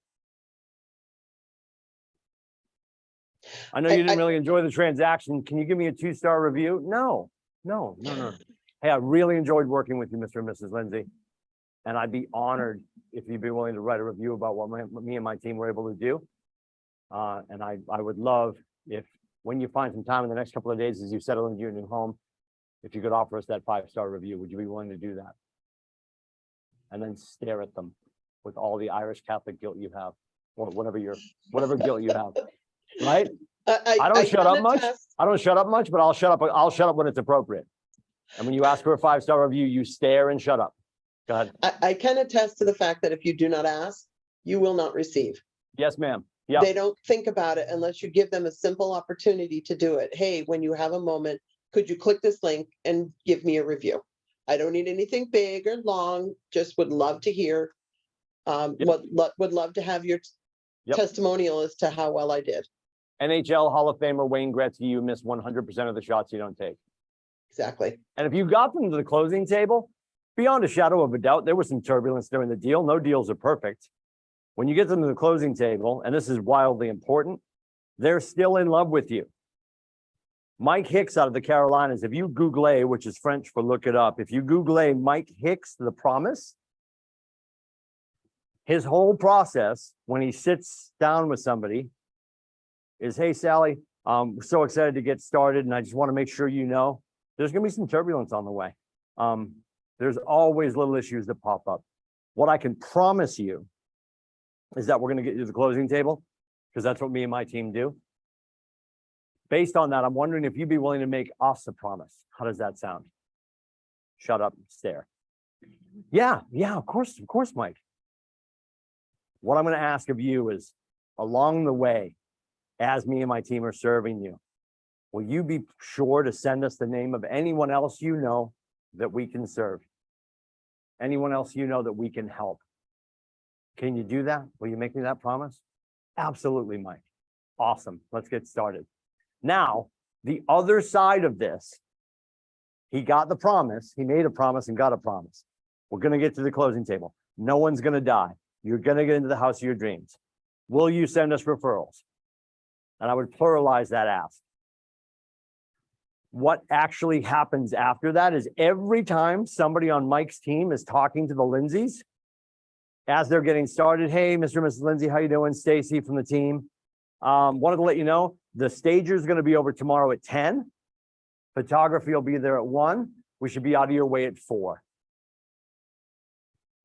I know you didn't really enjoy the transaction. Can you give me a 2-star review? No. Hey, I really enjoyed working with you, Mr. and Mrs. Lindsay. And I'd be honored if you'd be willing to write a review about what me and my team were able to do. And I would love if, when you find some time in the next couple of days as you settle into your new home, if you could offer us that 5-star review, would you be willing to do that? And then stare at them with all the Irish Catholic guilt you have, or whatever guilt you have, right? I don't shut up can much. attest- I don't shut up much, but I'll shut up. I'll shut up when it's appropriate. And when you ask for a 5-star review, you stare and shut up. Go ahead. I can attest to the fact that if you do not ask, you will not receive. Yes, ma'am. Yeah. They don't think about it unless you give them a simple opportunity to do it. Hey, when you have a moment, could you click this link and give me a review? I don't need anything big or long, just would love to hear. Yep. Would love to have your Yep. testimonial as to how well I did. NHL Hall of Famer Wayne Gretzky, you miss 100% of the shots you don't take. Exactly. And if you got them to the closing table, beyond a shadow of a doubt, there was some turbulence during the deal. No deals are perfect. When you get them to the closing table, and this is wildly important, they're still in love with you. Mike Hicks out of the Carolinas, if you Google, which is French for look it up, if you Google Mike Hicks, the promise, his whole process when he sits down with somebody is, hey, Sally, we're so excited to get started. And I just want to make sure you know, there's going to be some turbulence on the way. There's always little issues that pop up. What I can promise you is that we're going to get you to the closing table, because that's what me and my team do. Based on that, I'm wondering if you'd be willing to make us a promise. How does that sound? Shut up, stare. Yeah, of course, Mike. What I'm going to ask of you is, along the way, as me and my team are serving you, will you be sure to send us the name of anyone else you know that we can serve? Anyone else you know that we can help? Can you do that? Will you make me that promise? Absolutely, Mike. Awesome. Let's get started. Now, the other side of this, he got the promise, he made a promise and got a promise. We're going to get to the closing table. No one's going to die. You're going to get into the house of your dreams. Will you send us referrals? And I would pluralize that ask. What actually happens after that is every time somebody on Mike's team is talking to the Lindsays, as they're getting started, hey, Mr. and Mrs. Lindsay, how you doing? Stacy from the team. Wanted to let you know, the stager is going to be over tomorrow at 10. Photography will be there at 1. We should be out of your way at 4.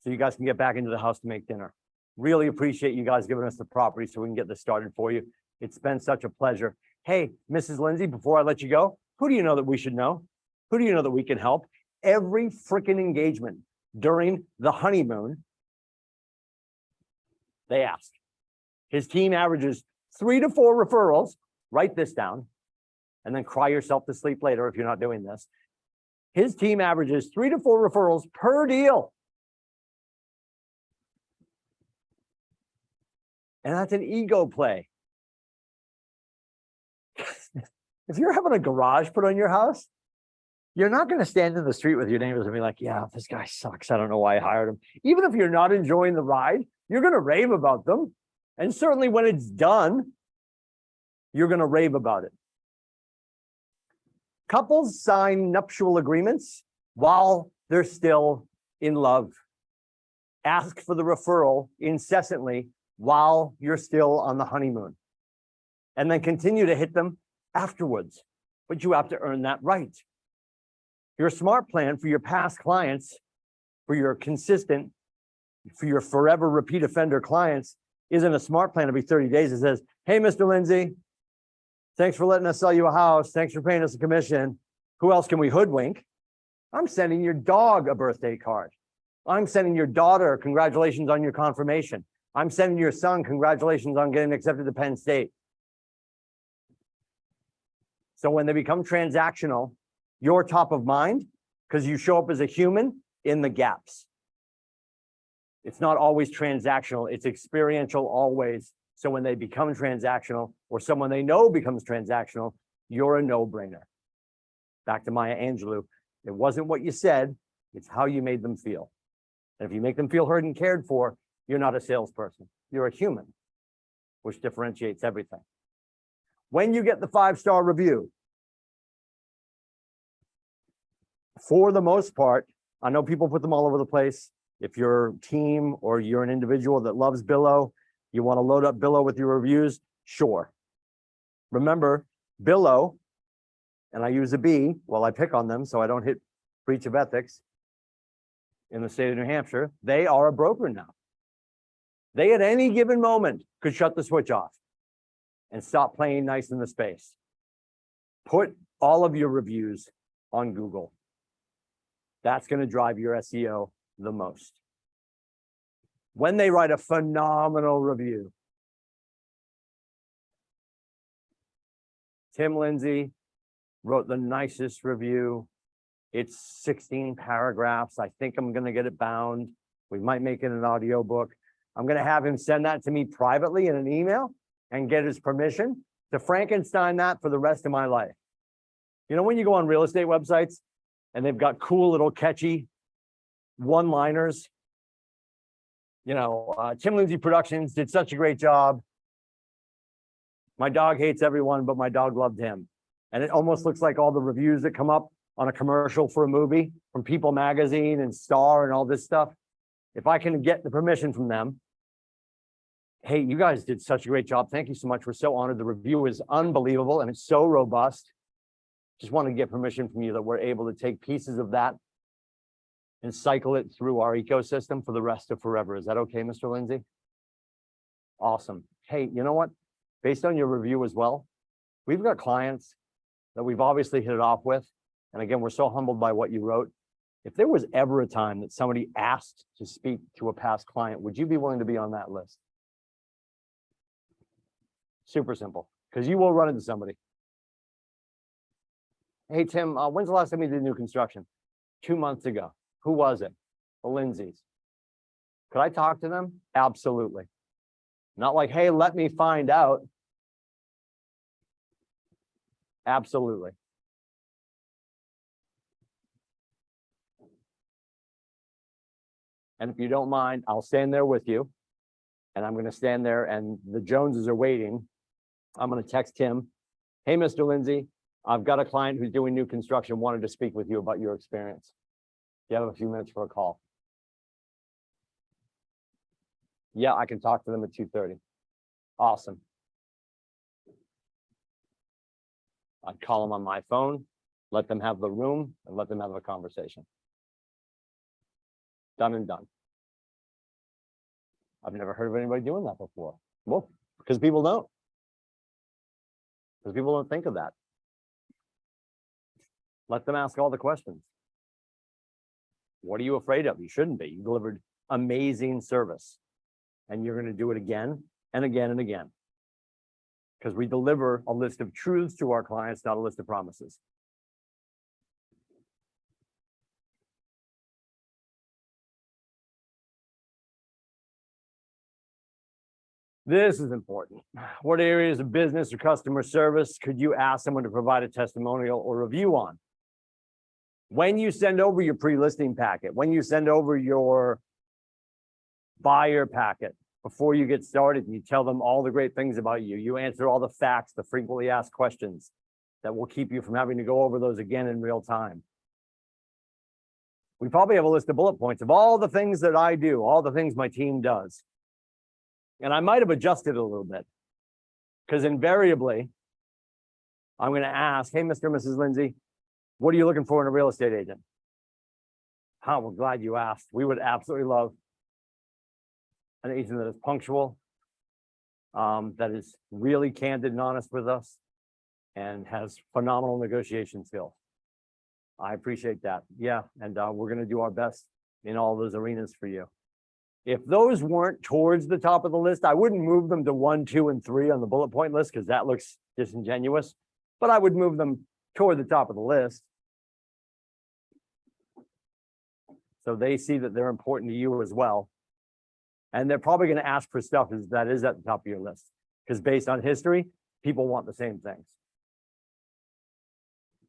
So you guys can get back into the house to make dinner. Really appreciate you guys giving us the property so we can get this started for you. It's been such a pleasure. Hey, Mrs. Lindsay, before I let you go, who do you know that we should know? Who do you know that we can help? Every freaking engagement during the honeymoon, they ask. His team averages 3 to 4 referrals. Write this down and then cry yourself to sleep later if you're not doing this. His team averages 3 to 4 referrals per deal. And that's an ego play. If you're having a garage put on your house, you're not going to stand in the street with your neighbors and be like, yeah, this guy sucks. I don't know why I hired him. Even if you're not enjoying the ride, you're going to rave about them. And certainly when it's done, you're going to rave about it. Couples sign nuptial agreements while they're still in love. Ask for the referral incessantly while you're still on the honeymoon. And then continue to hit them afterwards. But you have to earn that right. Your smart plan for your past clients, for your consistent, for your forever repeat offender clients, isn't a smart plan to be 30 days. It says, hey, Mr. Lindsay, thanks for letting us sell you a house. Thanks for paying us a commission. Who else can we hoodwink? I'm sending your dog a birthday card. I'm sending your daughter, congratulations on your confirmation. I'm sending your son, congratulations on getting accepted to Penn State. So when they become transactional, you're top of mind because you show up as a human in the gaps. It's not always transactional, it's experiential always. So when they become transactional or someone they know becomes transactional, you're a no-brainer. Back to Maya Angelou, it wasn't what you said, it's how you made them feel. And if you make them feel heard and cared for, you're not a salesperson, you're a human, which differentiates everything. When you get the 5-star review, for the most part, I know people put them all over the place. If you're a team or you're an individual that loves Billo, you want to load up Billo with your reviews, sure. Remember, Billo, and I use a B while I pick on them so I don't hit breach of ethics in the state of New Hampshire, they are a broker now. They at any given moment could shut the switch off and stop playing nice in the space. Put all of your reviews on Google. That's going to drive your SEO the most. When they write a phenomenal review, Tim Lindsay wrote the nicest review. It's 16 paragraphs. I think I'm going to get it bound. We might make it an audio book. I'm going to have him send that to me privately in an email and get his permission to Frankenstein that for the rest of my life. You know, when you go on real estate websites and they've got cool little catchy one-liners, you know, Tim Lindsay Productions did such a great job. My dog hates everyone, but my dog loved him. And it almost looks like all the reviews that come up on a commercial for a movie from People Magazine and Star and all this stuff. If I can get the permission from them, hey, you guys did such a great job. Thank you so much. We're so honored. The review is unbelievable and it's so robust. Just want to get permission from you that we're able to take pieces of that and cycle it through our ecosystem for the rest of forever. Is that okay, Mr. Lindsay? Awesome. Hey, you know what? Based on your review as well, we've got clients that we've obviously hit it off with. And again, we're so humbled by what you wrote. If there was ever a time that somebody asked to speak to a past client, would you be willing to be on that list? Super simple, because you will run into somebody. Hey, Tim, when's the last time you did new construction? 2 months ago. Who was it? The Lindsays. Could I talk to them? Absolutely. Not like, hey, let me find out. Absolutely. And if you don't mind, I'll stand there with you. And I'm gonna stand there and the Joneses are waiting. I'm gonna text him. Hey, Mr. Lindsay, I've got a client who's doing new construction, wanted to speak with you about your experience. You have a few minutes for a call. Yeah, I can talk to them at 2:30. Awesome. I'd call them on my phone, let them have the room and let them have a conversation. Done and done. I've never heard of anybody doing that before. Well, because people don't. Because people don't think of that. Let them ask all the questions. What are you afraid of? You shouldn't be. You delivered amazing service. And you're going to do it again and again and again. Because we deliver a list of truths to our clients, not a list of promises. This is important. What areas of business or customer service could you ask someone to provide a testimonial or review on? When you send over your pre-listing packet, when you send over your buyer packet, before you get started, you tell them all the great things about you. You answer all the facts, the frequently asked questions that will keep you from having to go over those again in real time. We probably have a list of bullet points of all the things that I do, all the things my team does. And I might have adjusted a little bit because invariably I'm going to ask, hey, Mr. and Mrs. Lindsay, what are you looking for in a real estate agent? Oh, we're glad you asked. We would absolutely love an agent that is punctual, that is really candid and honest with us, and has phenomenal negotiation skills. I appreciate that. Yeah, and we're going to do our best in all those arenas for you. If those weren't towards the top of the list, I wouldn't move them to 1, 2, and 3 on the bullet point list because that looks disingenuous, but I would move them toward the top of the list. So they see that they're important to you as well. And they're probably going to ask for stuff that is at the top of your list because based on history, people want the same things.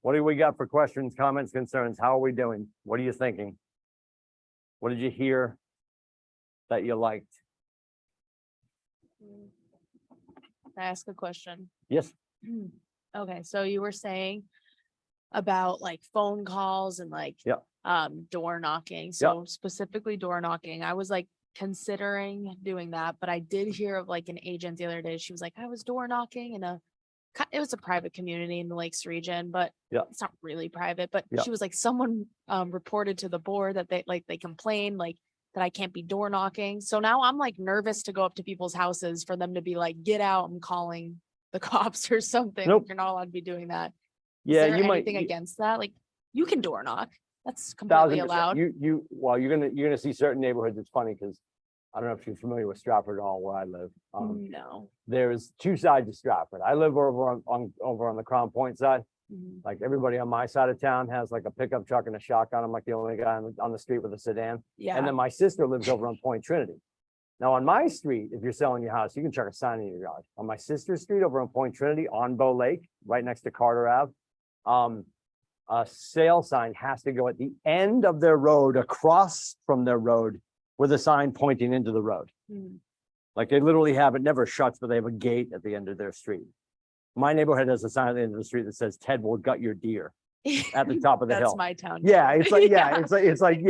What do we got for questions, comments, concerns? How are we doing? What are you thinking? What did you hear that you liked? Can I ask a question? Yes. Okay, so you were saying about like phone calls and like Yep. door knocking. So specifically door knocking, I was like considering doing that, but I did hear of like an agent the other day. She was like, I was door knocking in it was a private community in the Lakes region, but it's not really private. But she was like, someone reported to the board that they complained like that I can't be door knocking. So now I'm like nervous to go up to people's houses for them to be like, get out, I'm calling the cops or something. Nope. You're not allowed to be doing that. Yeah, Is there you might. anything against that? Like you can door knock. That's completely 1000%. allowed. Well, you're gonna see certain neighborhoods. It's funny because I don't know if you're familiar with Stratford at all, where I live. No. There's two sides of Stratford. I live over on the Crown Point side. Mhm. Like everybody on my side of town has like a pickup truck and a shotgun. I'm like the only guy on the street with a sedan. Yeah. And then my sister lives over on Point Trinity. Now on my street, if you're selling your house, you can chuck a sign in your yard. On my sister's street over on Point Trinity on Bow Lake, right next to Carter Ave, a sale sign has to go at the end of their road, across from their road, with a sign pointing into the road. Mhm. Like they literally have, it never shuts, but they have a gate at the end of their street. My neighborhood has a sign at the end of the street that says Ted will gut your deer at the top of the That's hill. my town. Yeah, too. it's like,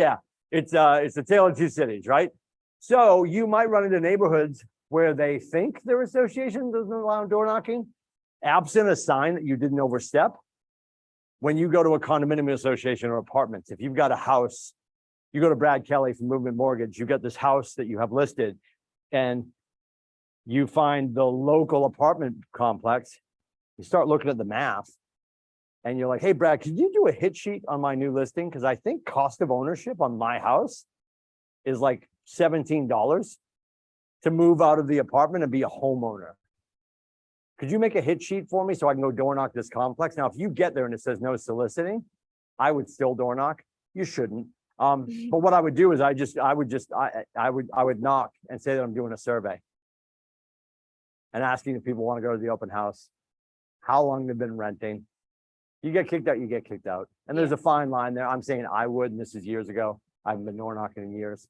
it's the tale of two cities, right? So you might run into neighborhoods where they think their association doesn't allow door knocking, absent a sign that you didn't overstep. When you go to a condominium association or apartments, if you've got a house, you go to Brad Kelly from Movement Mortgage, you got this house that you have listed and you find the local apartment complex, you start looking at the math and you're like, hey, Brad, could you do a hit sheet on my new listing? Because I think cost of ownership on my house is like $17 to move out of the apartment and be a homeowner. Could you make a hit sheet for me so I can go door knock this complex? Now, if you get there and it says no soliciting, I would still door knock. You shouldn't. But what I would do is I would knock and say that I'm doing a survey. And asking if people want to go to the open house, how long they've been renting. You get kicked out, you get kicked out. And there's a fine line there. I'm saying I would, and this is years ago. I haven't been door knocking in years.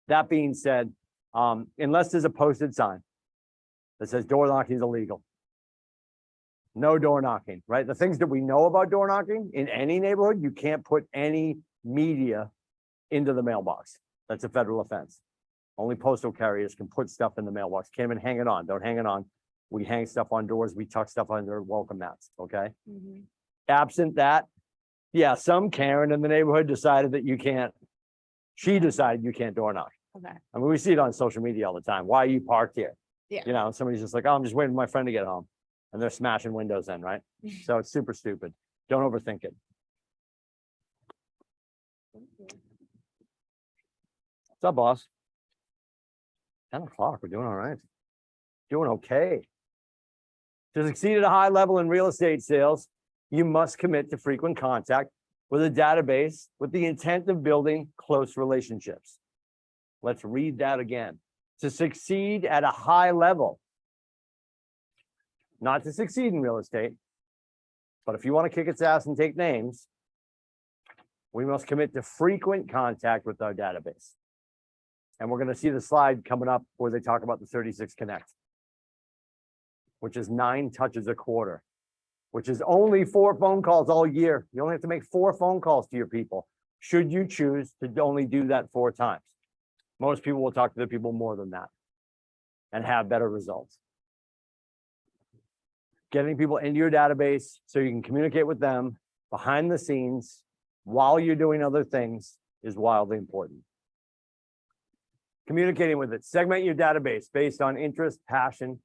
That being said, unless there's a posted sign that says door knocking is illegal. No door knocking, right? The things that we know about door knocking in any neighborhood, you can't put any media into the mailbox. That's a federal offense. Only postal carriers can put stuff in the mailbox. Can't even hang it on. Don't hang it on. We hang stuff on doors. We tuck stuff under welcome mats. Okay. Mhm. Absent that, yeah, some Karen in the neighborhood decided that you can't. She decided you can't door knock. Okay. I mean, we see it on social media all the time. Why are you parked here? Yeah. You know, somebody's just like, oh, I'm just waiting for my friend to get home. And they're smashing windows in, right? So it's super stupid. Don't overthink it. What's up, boss? 10 o'clock, we're doing all right. Doing okay. To succeed at a high level in real estate sales, you must commit to frequent contact with a database with the intent of building close relationships. Let's read that again. To succeed at a high level, not to succeed in real estate, but if you want to kick its ass and take names, we must commit to frequent contact with our database. And we're going to see the slide coming up where they talk about the 36 Connect, which is 9 touches a quarter, which is only 4 phone calls all year. You only have to make 4 phone calls to your people, should you choose to only do that 4 times. Most people will talk to their people more than that and have better results. Getting people into your database so you can communicate with them behind the scenes while you're doing other things is wildly important. Communicating with it. Segment your database based on interest, passion,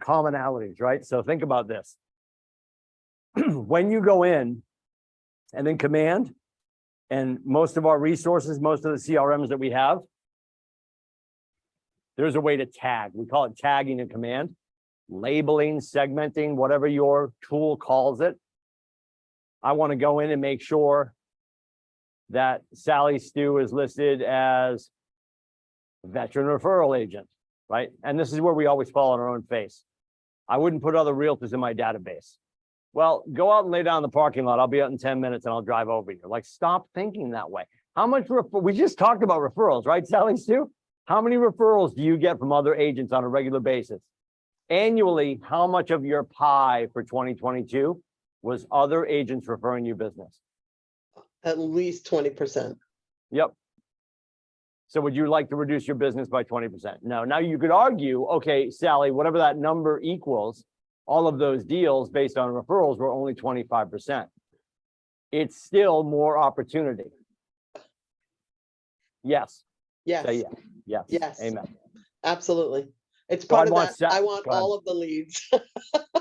commonalities, right? So think about this. When you go in and then command, and most of our resources, most of the CRMs that we have, there's a way to tag. We call it tagging in command, labeling, segmenting, whatever your tool calls it. I want to go in and make sure that Sally Stu is listed as veteran referral agent, right? And this is where we always fall on our own face. I wouldn't put other realtors in my database. Well, go out and lay down in the parking lot. I'll be out in 10 minutes and I'll drive over here. Like, stop thinking that way. How much, we just talked about referrals, right, Sally Stu? How many referrals do you get from other agents on a regular basis? Annually, how much of your pie for 2022 was other agents referring you business? At least 20%. Yep. So would you like to reduce your business by 20%? No. Now you could argue, okay, Sally, whatever that number equals, all of those deals based on referrals were only 25%. It's still more opportunity. Yes. Yes, Say yes. Yes. Yes. Amen. absolutely. It's So part of want that. I Sa- want go ahead. all of the leads.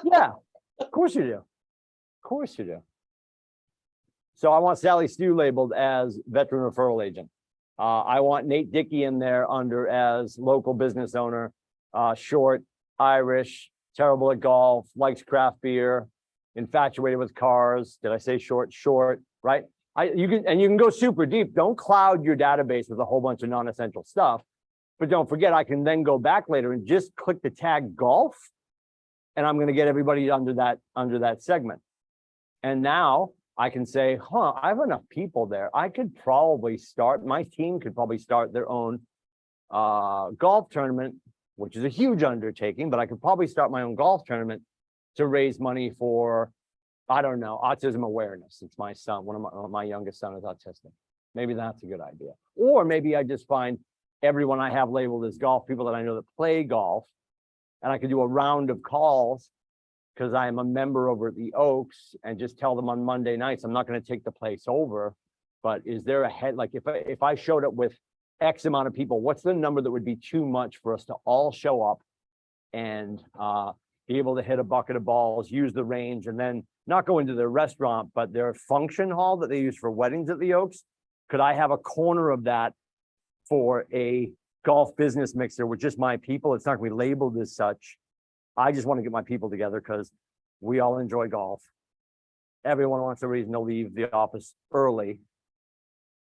Yeah, of course you do. Of course you do. So I want Sally Stu labeled as veteran referral agent. I want Nate Dickey in there under as local business owner, short, Irish, terrible at golf, likes craft beer, infatuated with cars. Did I say short? Short, right? You can go super deep. Don't cloud your database with a whole bunch of non-essential stuff. But don't forget, I can then go back later and just click the tag golf, and I'm going to get everybody under that segment. And now I can say, I have enough people there. I could probably start, my team could probably start their own golf tournament, which is a huge undertaking, but I could probably start my own golf tournament to raise money for, I don't know, autism awareness. It's my son, my youngest son is autistic. Maybe that's a good idea. Or maybe I just find everyone I have labeled as golf, people that I know that play golf, and I could do a round of calls because I am a member over at the Oaks and just tell them on Monday nights, I'm not going to take the place over, but is there a head, like if I showed up with X amount of people, what's the number that would be too much for us to all show up and be able to hit a bucket of balls, use the range, and then not go into their restaurant, but their function hall that they use for weddings at the Oaks? Could I have a corner of that for a golf business mixer with just my people? It's not going to be labeled as such. I just want to get my people together because we all enjoy golf. Everyone wants a reason to leave the office early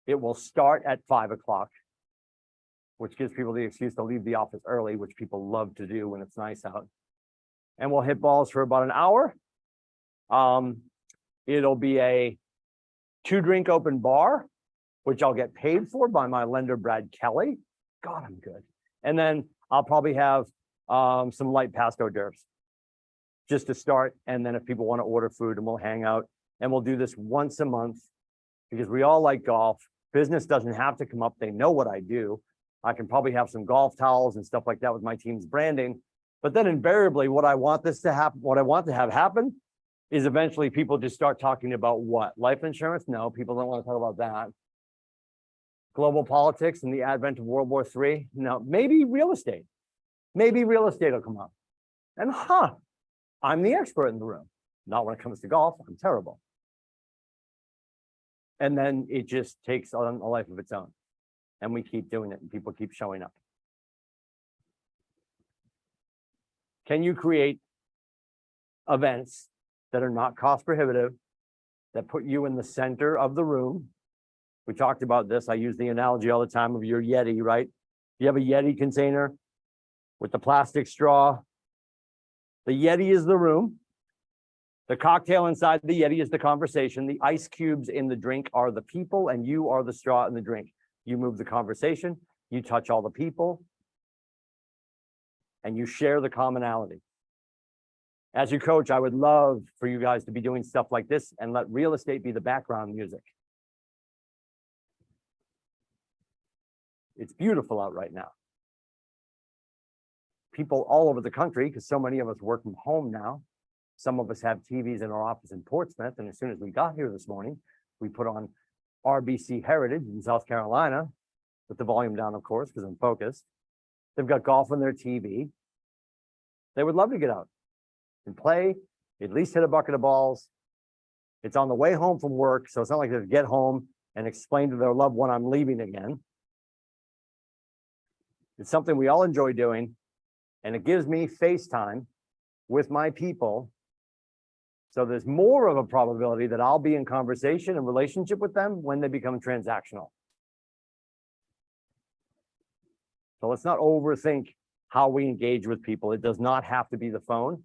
It will start at 5 o'clock, which gives people the excuse to leave the office early, which people love to do when it's nice out. And we'll hit balls for about an hour. It'll be a 2-drink open bar, which I'll get paid for by my lender, Brad Kelly. God, I'm good. And then I'll probably have some light past hors d'oeuvres just to start. And then if people want to order food, and we'll hang out, and we'll do this once a month because we all like golf. Business doesn't have to come up. They know what I do. I can probably have some golf towels and stuff like that with my team's branding. But then invariably, what I want to have happen is eventually people just start talking about what? Life insurance? No, people don't want to talk about that. Global politics and the advent of World War III? No, maybe real estate. Maybe real estate will come up. And I'm the expert in the room. Not when it comes to golf, I'm terrible. And then it just takes on a life of its own. And we keep doing it and people keep showing up. Can you create events that are not cost prohibitive, that put you in the center of the room? We talked about this. I use the analogy all the time of your Yeti, right? You have a Yeti container with the plastic straw. The Yeti is the room. The cocktail inside the Yeti is the conversation. The ice cubes in the drink are the people, and you are the straw in the drink. You move the conversation, you touch all the people, and you share the commonality. As your coach, I would love for you guys to be doing stuff like this and let real estate be the background music. It's beautiful out right now. People all over the country, because so many of us work from home now. Some of us have TVs in our office in Portsmouth, and as soon as we got here this morning, we put on RBC Heritage in South Carolina, with the volume down, of course, because I'm focused. They've got golf on their TV. They would love to get out and play, at least hit a bucket of balls. It's on the way home from work, so it's not like they have to get home and explain to their loved one, I'm leaving again. It's something we all enjoy doing, and it gives me face time with my people. So there's more of a probability that I'll be in conversation and relationship with them when they become transactional. So let's not overthink how we engage with people. It does not have to be the phone.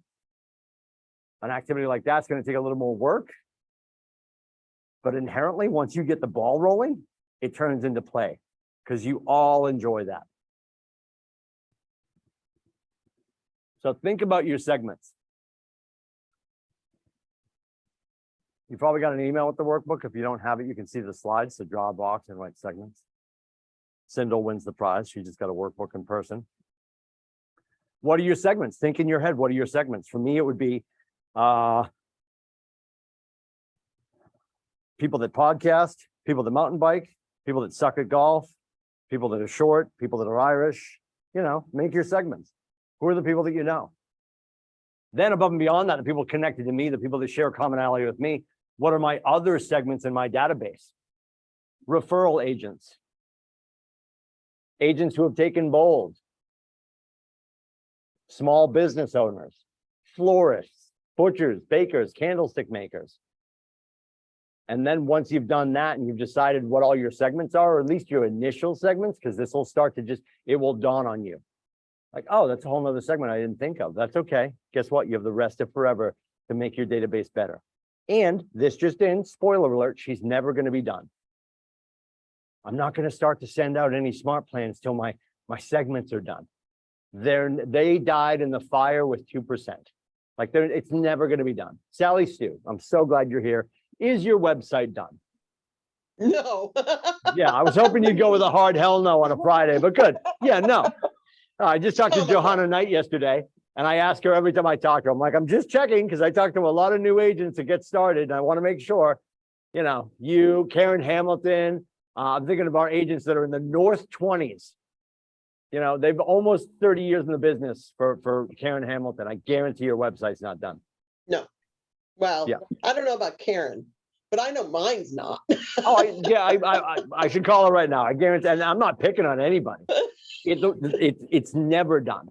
An activity like that's going to take a little more work. But inherently, once you get the ball rolling, it turns into play because you all enjoy that. So think about your segments. You probably got an email with the workbook. If you don't have it, you can see the slides. So draw a box and write segments. Sindel wins the prize. She just got a workbook in person. What are your segments? Think in your head. What are your segments? For me, it would be people that podcast, people that mountain bike, people that suck at golf, people that are short, people that are Irish. You know, make your segments. Who are the people that you know? Then above and beyond that, the people connected to me, the people that share commonality with me, what are my other segments in my database? Referral agents. Agents who have taken bold. Small business owners. Florists, butchers, bakers, candlestick makers. And then once you've done that and you've decided what all your segments are, or at least your initial segments, because this will start to it will dawn on you. Like, oh, that's a whole nother segment I didn't think of. That's okay. Guess what? You have the rest of forever to make your database better. And this just in, spoiler alert, she's never going to be done. I'm not going to start to send out any smart plans till my segments are done. They died in the fire with 2%. Like it's never going to be done. Sally Stu, I'm so glad you're here. Is your website done? No. Yeah, I was hoping you'd go with a hard hell no on a Friday, but good. Yeah, no. I just talked to Johanna Knight yesterday, and I ask her every time I talk to her, I'm like, I'm just checking because I talk to a lot of new agents to get started, and I want to make sure, you know, you, Karen Hamilton, I'm thinking of our agents that are in the North 20s. You know, they've almost 30 years in the business for Karen Hamilton. I guarantee your website's not done. No. Well, Yeah. I don't know about Karen, but I know mine's not. Oh, I should call her right now. I guarantee, and I'm not picking on anybody. It's never done.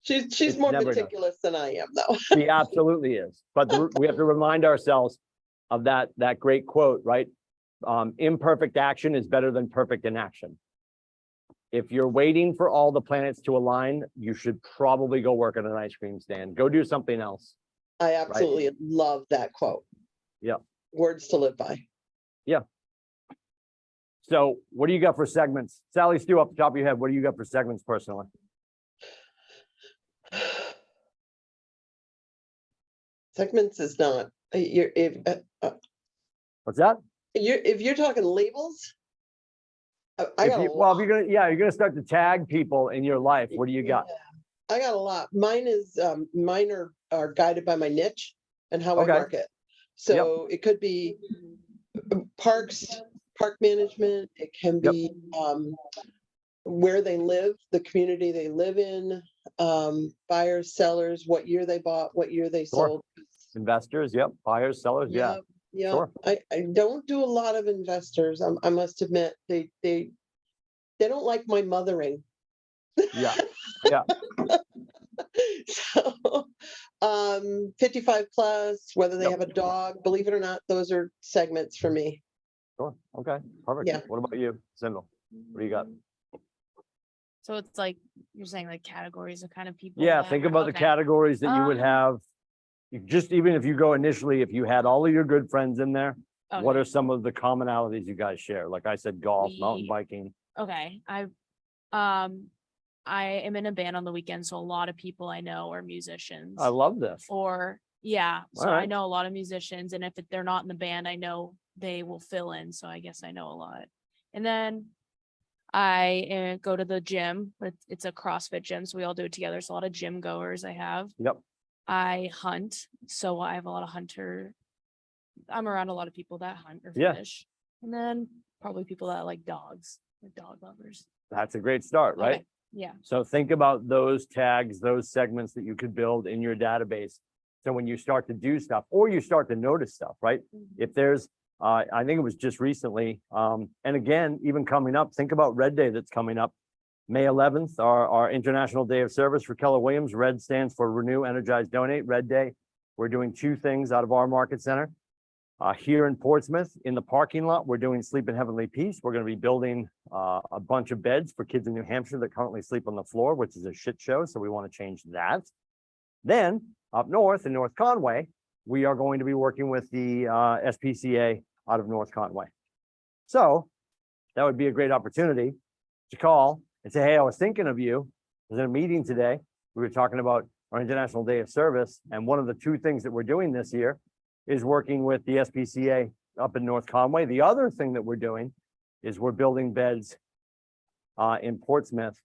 She's It's more never done. meticulous than I am, though. She absolutely is. But we have to remind ourselves of that great quote, right? imperfect action is better than perfect inaction. If you're waiting for all the planets to align, you should probably go work at an ice cream stand. Go do something else. I absolutely love that quote. Yeah. Words to live by. So what do you got for segments? Sally Stu, off the top of your head, what do you got for segments personally? Segments is not, you're, What's that? if you're talking labels. I got a Well, if lot. you're gonna start to tag people in your life, what do you got? I got a lot. Mine are guided by my niche and how I Okay. market. So it could be parks, park management, it can Yep. be where they live, the community they live in, buyers, sellers, what year they bought, what year they Sure. sold. Investors, yep, buyers, sellers, yeah. Yeah, Sure. I don't do a lot of investors. I must admit, they don't like my mothering. Yeah, So, 55 plus, whether they Yep. have a dog, believe it or not, those are segments for me. sure, okay, perfect. Yeah. What about you, Sindel? What do you got? So it's like, you're saying like categories of kind of people. Yeah, that think are- about the okay. categories that you would Um, have. Just even if you go initially, if you had all of your good friends in there, what Okay. are some of the commonalities you guys share? Like I said, golf, mountain We- biking. Okay, I am in a band on the weekend, so a lot of people I know are musicians. I love this. Or, yeah, so I Alright. know a lot of musicians, and if they're not in the band, I know they will fill in, so I guess I know a lot. And then I go to the gym, but it's a CrossFit gym, so we all do it together. So a lot of gym goers I have. Yep, I hunt, so I have a lot of I'm around a lot of people that hunt or Yeah. fish. And then probably people that like dogs, like dog lovers. that's a great start, right? Okay, yeah. So think about those tags, those segments that you could build in your database. So when you start to do stuff or you start to notice stuff, right? Mhm. If there's, I think it was just recently, and again, even coming up, think about Red Day that's coming up. May 11th, our International Day of Service for Keller Williams. Red stands for Renew, Energize, Donate. Red Day. We're doing two things out of our market center. Here in Portsmouth, in the parking lot, we're doing Sleep in Heavenly Peace. We're going to be building a bunch of beds for kids in New Hampshire that currently sleep on the floor, which is a shit show. So we want to change that. Then up north in North Conway, we are going to be working with the SPCA out of North Conway. So that would be a great opportunity to call and say, hey, I was thinking of you. I was in a meeting today. We were talking about our International Day of Service. And one of the two things that we're doing this year is working with the SPCA up in North Conway. The other thing that we're doing is we're building beds in Portsmouth.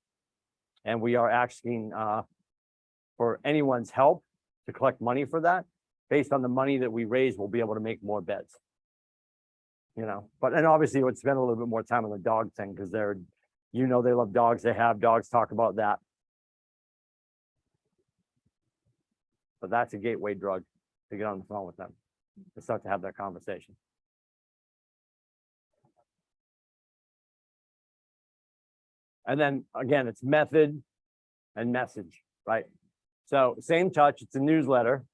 And we are asking for anyone's help to collect money for that. Based on the money that we raise, we'll be able to make more beds. You know, but and obviously it would spend a little bit more time on the dog thing because they're, you know, they love dogs, they have dogs, talk about that. But that's a gateway drug to get on the phone with them, to start to have that conversation. And then again, it's method and message, right? So same touch, it's a newsletter.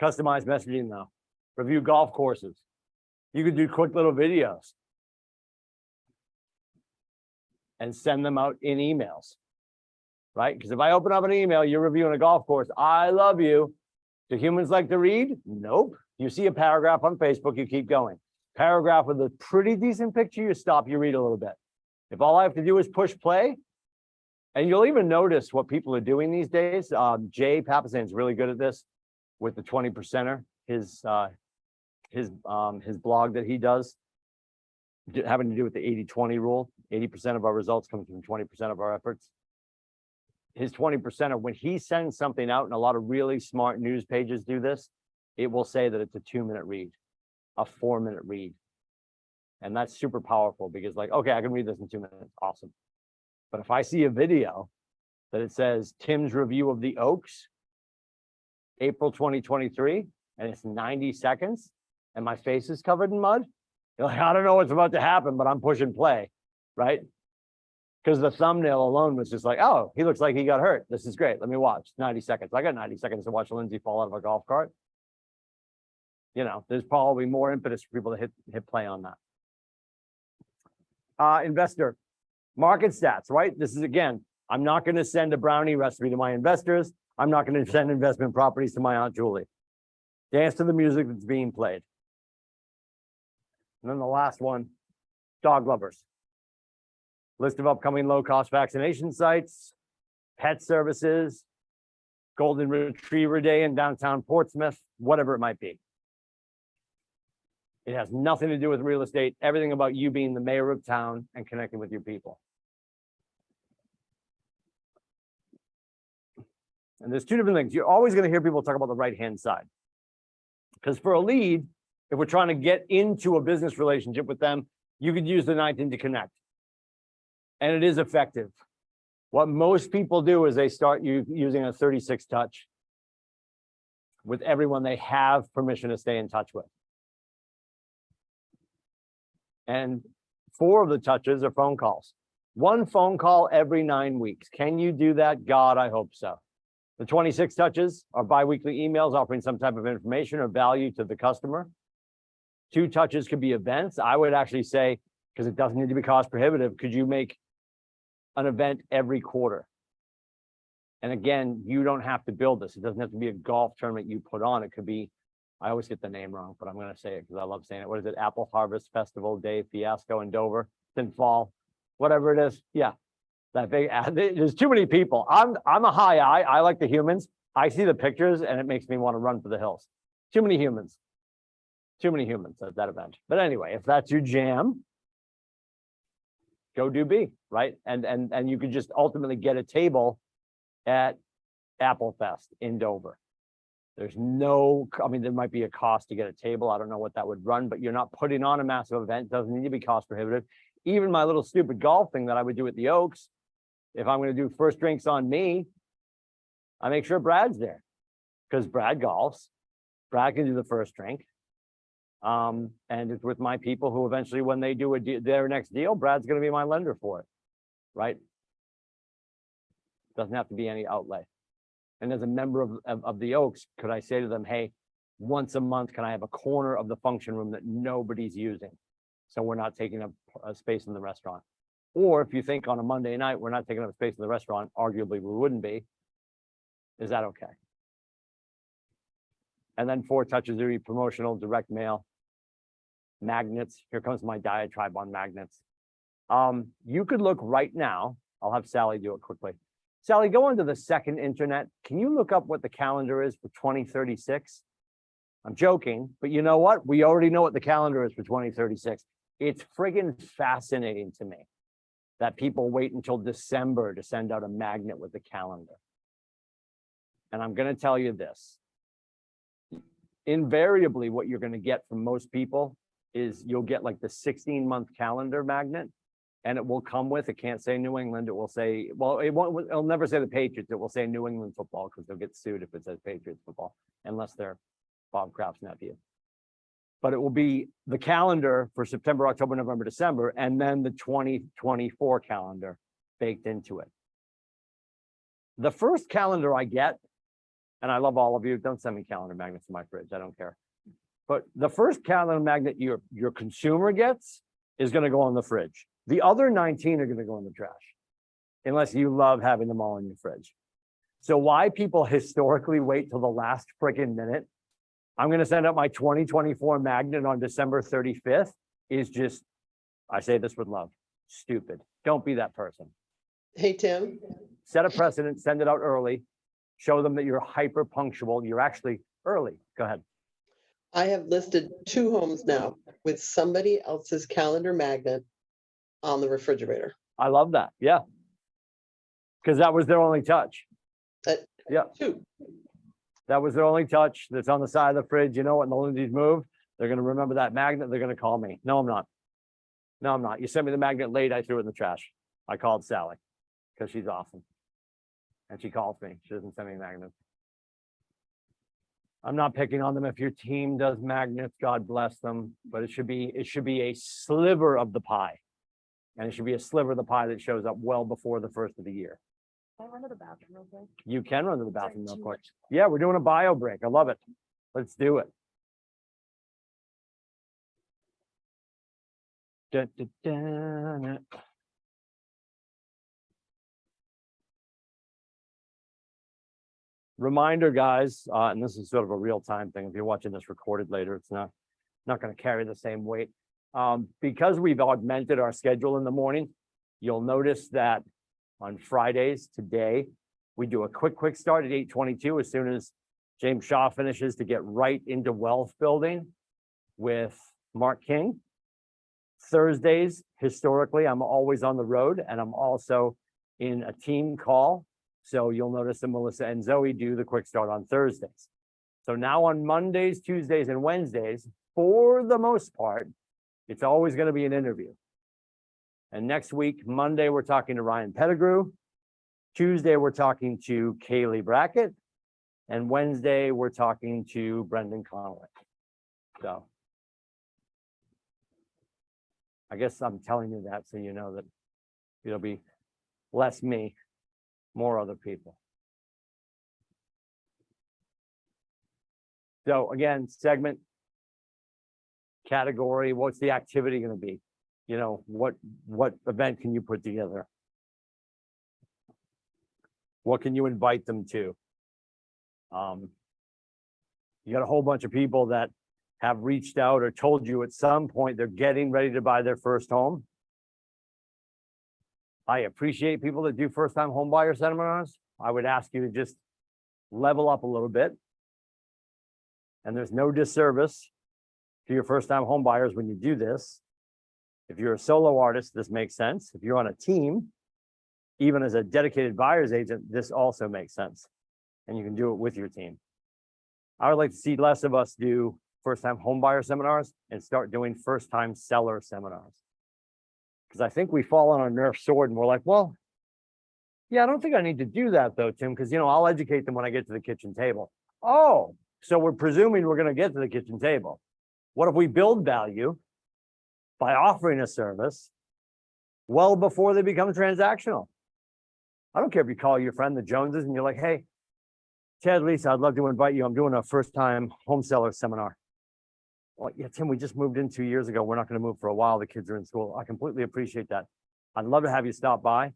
Customized messaging though. Review golf courses. You could do quick little videos and send them out in emails, right? Because if I open up an email, you're reviewing a golf course, I love you. Do humans like to read? Nope. You see a paragraph on Facebook, you keep going. Paragraph with a pretty decent picture, you stop, you read a little bit. If all I have to do is push play, and you'll even notice what people are doing these days. Jay Papasan is really good at this with the 20%er, his blog that he does, having to do with the 80-20 rule. 80% of our results come from 20% of our efforts. His 20%er, when he sends something out, and a lot of really smart news pages do this, it will say that it's a 2-minute read, a 4-minute read. And that's super powerful because like, okay, I can read this in 2 minutes. Awesome. But if I see a video that it says Tim's review of the Oaks, April 2023, and it's 90 seconds and my face is covered in mud, you're like, I don't know what's about to happen, but I'm pushing play, right? Because the thumbnail alone was just like, oh, he looks like he got hurt. This is great. Let me watch 90 seconds. I got 90 seconds to watch Lindsay fall out of a golf cart. there's probably more impetus for people to hit play on that. Investor market stats, right? This is again, I'm not going to send a brownie recipe to my investors. I'm not going to send investment properties to my Aunt Julie. Dance to the music that's being played. And then the last one, dog lovers. List of upcoming low-cost vaccination sites, pet services, Golden Retriever Day in downtown Portsmouth, whatever it might be. It has nothing to do with real estate, everything about you being the mayor of town and connecting with your people. And there's two different things. You're always going to hear people talk about the right-hand side. Because for a lead, if we're trying to get into a business relationship with them, you could use the 19 to connect. And it is effective. What most people do is they start using a 36 touch with everyone they have permission to stay in touch with. And 4 of the touches are phone calls. 1 phone call every 9 weeks. Can you do that? God, I hope so. The 26 touches are biweekly emails offering some type of information or value to the customer. 2 touches could be events. I would actually say, because it doesn't need to be cost prohibitive, could you make an event every quarter? And again, you don't have to build this. It doesn't have to be a golf tournament you put on. It could be, I always get the name wrong, but I'm going to say it because I love saying it. What is it? Apple Harvest Festival Day Fiasco in Dover, in fall, whatever it is. Yeah. That big, there's too many people. I'm a high eye. I like the humans. I see the pictures and it makes me want to run for the hills. Too many humans. Too many humans at that event. But anyway, if that's your jam, go do B, right? And you could just ultimately get a table at Apple Fest in Dover. There's no, I mean, there might be a cost to get a table. I don't know what that would run, but you're not putting on a massive event. Doesn't need to be cost prohibitive. Even my little stupid golf thing that I would do at the Oaks, if I'm going to do first drinks on me, I make sure Brad's there because Brad golfs. Brad can do the first drink. And it's with my people who eventually, when they do their next deal, Brad's going to be my lender for it, right? Doesn't have to be any outlay. And as a member of the Oaks, could I say to them, hey, once a month, can I have a corner of the function room that nobody's using? So we're not taking up a space in the restaurant. Or if you think on a Monday night, we're not taking up space in the restaurant, arguably we wouldn't be. Is that okay? And then 4 touches are promotional, direct mail, magnets. Here comes my diatribe on magnets. You could look right now. I'll have Sally do it quickly. Sally, go onto the second internet. Can you look up what the calendar is for 2036? I'm joking, but you know what? We already know what the calendar is for 2036. It's friggin' fascinating to me that people wait until December to send out a magnet with the calendar. And I'm going to tell you this. Invariably, what you're going to get from most people is you'll get like the 16-month calendar magnet, and it will come with, it can't say New England, it will say, well, it'll never say the Patriots, it will say New England football because they'll get sued if it says Patriots football, unless they're Bob Kraft's nephew. But it will be the calendar for September, October, November, December, and then the 2024 calendar baked into it. The first calendar I get, and I love all of you, don't send me calendar magnets in my fridge, I don't care. But the first calendar magnet your consumer gets is going to go on the fridge. The other 19 are going to go in the trash, unless you love having them all in your fridge. So why people historically wait till the last freaking minute, I'm going to send out my 2024 magnet on December 35th, is just, I say this with love, stupid. Don't be that person. Hey, Tim. Set a precedent, send it out early, show them that you're hyper punctual. You're actually early. Go ahead. I have listed 2 homes now with somebody else's calendar magnet on the refrigerator. I love that. Yeah. Because that was their only touch. Yeah. 2. That was their only touch. That's on the side of the fridge. You know, when the Lindsay's move, they're going to remember that magnet. They're going to call me. No, I'm not. No, I'm not. You sent me the magnet late. I threw it in the trash. I called Sally because she's awesome. And she calls me. She doesn't send me magnets. I'm not picking on them. If your team does magnets, God bless them. But it should be a sliver of the pie. And it should be a sliver of the pie that shows up well before the first of the year. Can I run to the bathroom real quick? You can run to the Sorry, bathroom real too quick. much. Yeah, we're doing a bio break. I love it. Let's do it. Dun, dun, dun. Reminder, guys, and this is sort of a real-time thing. If you're watching this recorded later, it's not going to carry the same weight. Because we've augmented our schedule in the morning, you'll notice that on Fridays today, we do a quick start at 8:22 as soon as James Shaw finishes to get right into wealth building with Mark King. Thursdays, historically, I'm always on the road and I'm also in a team call. So you'll notice that Melissa and Zoe do the quick start on Thursdays. So now on Mondays, Tuesdays, and Wednesdays, for the most part, it's always going to be an interview. And next week, Monday, we're talking to Ryan Pettigrew. Tuesday, we're talking to Kaylee Brackett. And Wednesday, we're talking to Brendan Conway. So I guess I'm telling you that so you know that it'll be less me, more other people. So again, segment, category, what's the activity going to be? You know, what event can you put together? What can you invite them to? You got a whole bunch of people that have reached out or told you at some point they're getting ready to buy their first home. I appreciate people that do first-time home buyer seminars. I would ask you to just level up a little bit. And there's no disservice to your first-time home buyers when you do this. If you're a solo artist, this makes sense. If you're on a team, even as a dedicated buyer's agent, this also makes sense. And you can do it with your team. I would like to see less of us do first-time home buyer seminars and start doing first-time seller seminars. Because I think we fall on our Nerf sword and we're like, well, yeah, I don't think I need to do that though, Tim, because, you know, I'll educate them when I get to the kitchen table. Oh, so we're presuming we're going to get to the kitchen table. What if we build value by offering a service well before they become transactional? I don't care if you call your friend the Joneses and you're like, hey, Ted, Lisa, I'd love to invite you. I'm doing a first-time home seller seminar. Well, yeah, Tim, we just moved in 2 years ago. We're not going to move for a while. The kids are in school. I completely appreciate that. I'd love to have you stop by.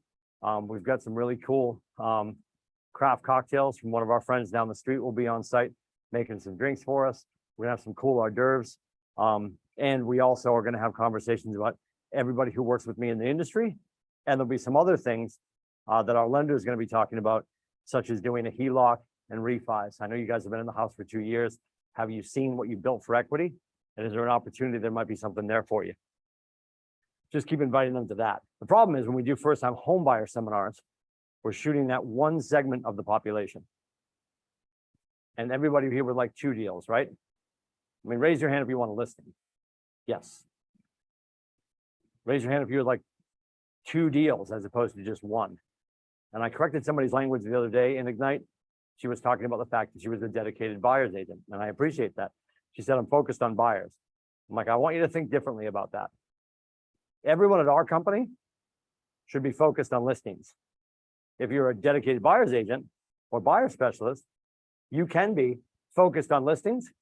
We've got some really cool craft cocktails from one of our friends down the street. Will be on site making some drinks for us. We're gonna have some cool hors d'oeuvres. And we also are gonna have conversations about everybody who works with me in the industry. And there'll be some other things that our lender is gonna be talking about, such as doing a HELOC and refis. I know you guys have been in the house for 2 years. Have you seen what you built for equity? And is there an opportunity? There might be something there for you. Just keep inviting them to that. The problem is when we do first-time home buyer seminars, we're shooting that one segment of the population. And everybody here would like 2 deals, right? I mean, raise your hand if you want a listing. Yes. Raise your hand if you would like 2 deals as opposed to just 1. And I corrected somebody's language the other day in Ignite. She was talking about the fact that she was a dedicated buyer's agent, and I appreciate that. She said, I'm focused on buyers. I'm like, I want you to think differently about that. Everyone at our company should be focused on listings. If you're a dedicated buyer's agent or buyer specialist, you can be focused on listings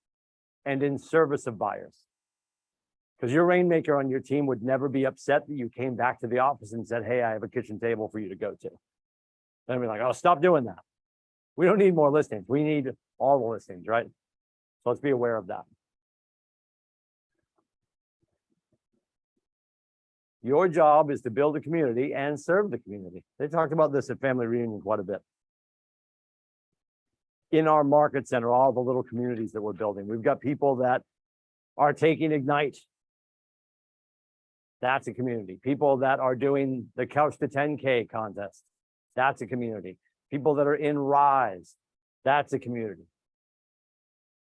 and in service of buyers. Because your rainmaker on your team would never be upset that you came back to the office and said, hey, I have a kitchen table for you to go to. Then we're like, oh, stop doing that. We don't need more listings. We need all the listings, right? So let's be aware of that. Your job is to build a community and serve the community. They talked about this at Family Reunion quite a bit. In our market center, all the little communities that we're building, we've got people that are taking Ignite. That's a community. People that are doing the Couch to 10K contest. That's a community. People that are in Rise. That's a community.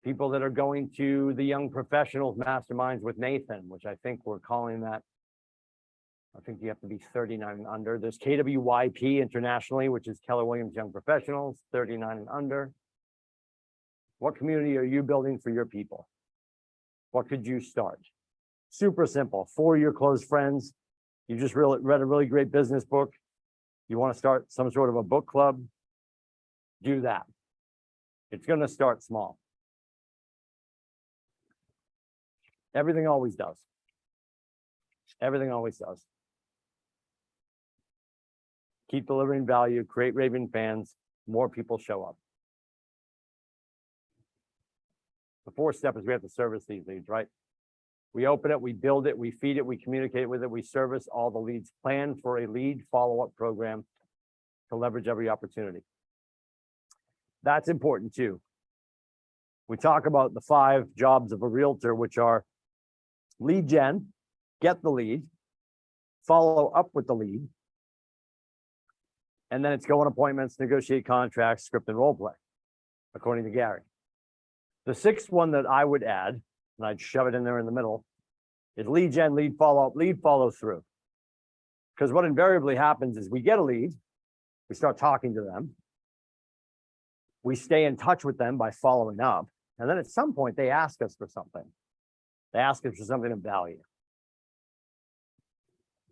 People that are going to the Young Professionals Masterminds with Nathan, which I think we're calling that. I think you have to be 39 and under. There's KWYP internationally, which is Keller Williams Young Professionals, 39 and under. What community are you building for your people? What could you start? Super simple. 4 of your close friends. You just read a really great business book. You want to start some sort of a book club? Do that. It's going to start small. Everything always does. Everything always does. Keep delivering value, create raving fans, more people show up. The fourth step is we have to service these leads, right? We open it, we build it, we feed it, we communicate with it, we service all the leads, plan for a lead follow-up program to leverage every opportunity. That's important too. We talk about the 5 jobs of a realtor, which are lead gen, get the lead, follow up with the lead, and then it's go on appointments, negotiate contracts, script and role play, according to Gary. The 6th one that I would add, and I'd shove it in there in the middle, is lead gen, lead follow up, lead follow through. Because what invariably happens is we get a lead, we start talking to them, we stay in touch with them by following up, and then at some point they ask us for something. They ask us for something of value.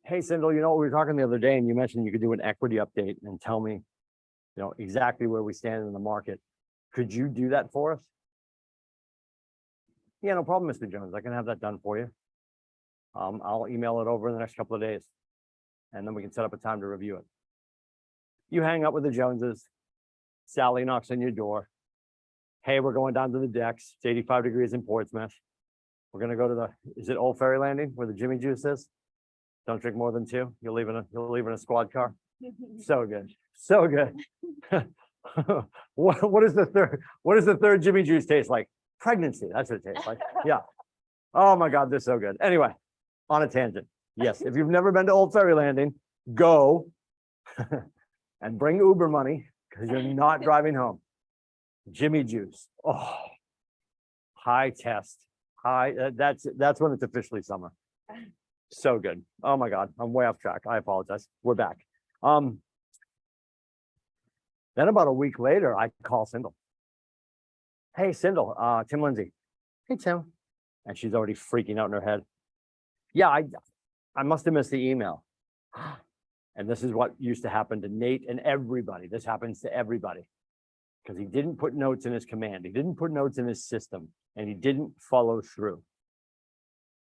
Hey, Sindel, you know, we were talking the other day and you mentioned you could do an equity update and tell me, you know, exactly where we stand in the market. Could you do that for us? Yeah, no problem, Mr. Jones. I can have that done for you. I'll email it over in the next couple of days, and then we can set up a time to review it. You hang up with the Joneses. Sally knocks on your door. Hey, we're going down to the decks. It's 85 degrees in Portsmouth. We're gonna go to the, is it Old Ferry Landing where the Jimmy Juice is? Don't drink more than 2. You'll leave in a squad car. So good, so good. What is the third Jimmy Juice taste like? Pregnancy. That's what it tastes like. Yeah. Oh my God, they're so good. Anyway, on a tangent. Yes, if you've never been to Old Ferry Landing, go and bring Uber money because you're not driving home. Jimmy Juice. Oh, high test. That's when it's officially summer. So good. Oh my God, I'm way off track. I apologize. We're back. Then about a week later, I call Sindel. Hey, Sindel, Tim Lindsay. Hey, Tim. And she's already freaking out in her head. Yeah, I must have missed the email. And this is what used to happen to Nate and everybody. This happens to everybody. Because he didn't put notes in his command. He didn't put notes in his system. And he didn't follow through.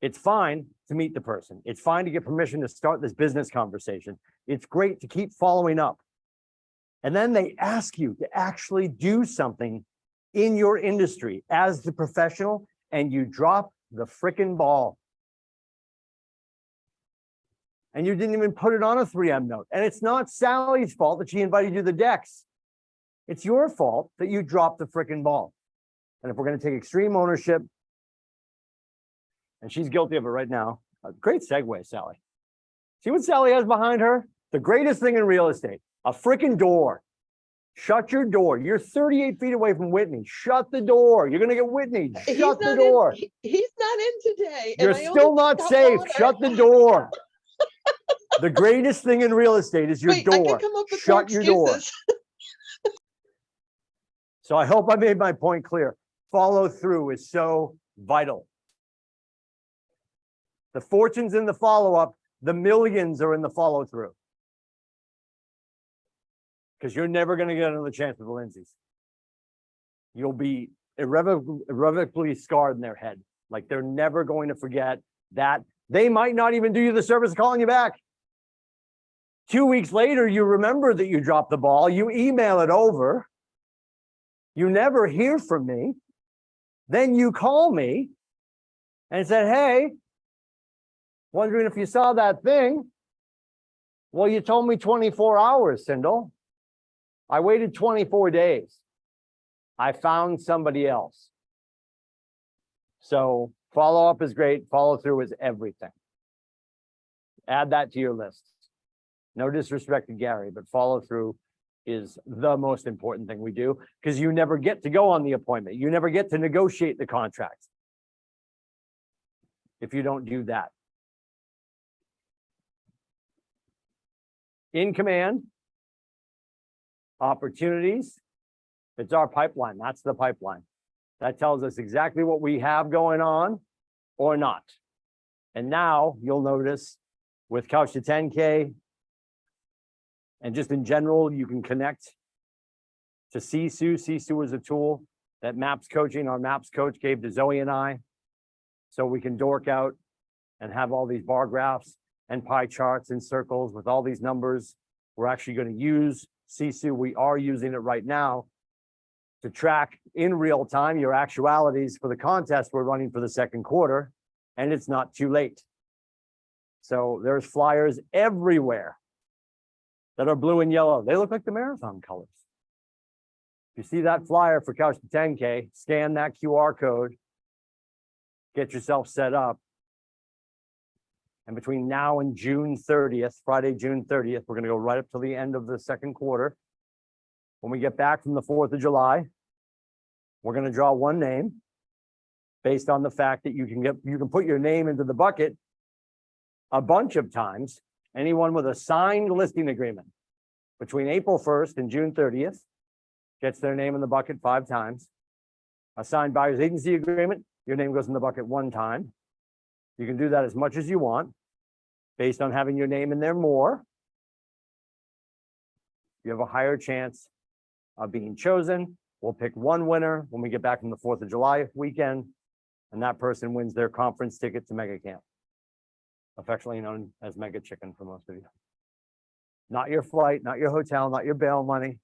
It's fine to meet the person. It's fine to get permission to start this business conversation. It's great to keep following up. And then they ask you to actually do something in your industry as the professional, and you drop the frickin' ball. And you didn't even put it on a 3M note. And it's not Sally's fault that she invited you to the decks. It's your fault that you dropped the frickin' ball. And if we're going to take extreme ownership, and she's guilty of it right now, a great segue, Sally. See what Sally has behind her? The greatest thing in real estate, a frickin' door. Shut your door. You're 38 feet away from Whitney. Shut the door. You're going to get Whitney. Shut the door. He's not in today. and You're I still only not got safe. water. Shut the door. The greatest thing in real estate is your Wait, I door. can come up with more Shut your door. excuses. So I hope I made my point clear. Follow through is so vital. The fortune's in the follow-up. The millions are in the follow-through. Because you're never going to get another chance with the Lindsays. You'll be irrevocably scarred in their head. Like they're never going to forget that. They might not even do you the service of calling you back. 2 weeks later, you remember that you dropped the ball. You email it over. You never hear from me. Then you call me and said, hey, wondering if you saw that thing. Well, you told me 24 hours, Sindel. I waited 24 days. I found somebody else. So follow up is great. Follow through is everything. Add that to your list. No disrespect to Gary, but follow through is the most important thing we do because you never get to go on the appointment. You never get to negotiate the contracts if you don't do that. In command, opportunities, it's our pipeline. That's the pipeline. That tells us exactly what we have going on or not. And now you'll notice with Couch to 10K and just in general, you can connect to Sisu. Sisu is a tool that MAPS coaching, our MAPS coach gave to Zoe and I, so we can dork out and have all these bar graphs and pie charts and circles with all these numbers. We're actually going to use Sisu. We are using it right now to track in real time your actualities for the contest we're running for the second quarter, and it's not too late. So there's flyers everywhere that are blue and yellow. They look like the marathon colors. If you see that flyer for Couch to 10K, scan that QR code, get yourself set up. And between now and June 30th, Friday, June 30th, we're going to go right up to the end of the second quarter. When we get back from the 4th of July, we're going to draw one name based on the fact that you can put your name into the bucket a bunch of times. Anyone with a signed listing agreement between April 1st and June 30th gets their name in the bucket 5 times. A signed buyer's agency agreement, your name goes in the bucket 1 time. You can do that as much as you want based on having your name in there more. You have a higher chance of being chosen. We'll pick one winner when we get back from the 4th of July weekend, and that person wins their conference ticket to Mega Camp, affectionately known as Mega Chicken for most of you. Not your flight, not your hotel, not your bail money,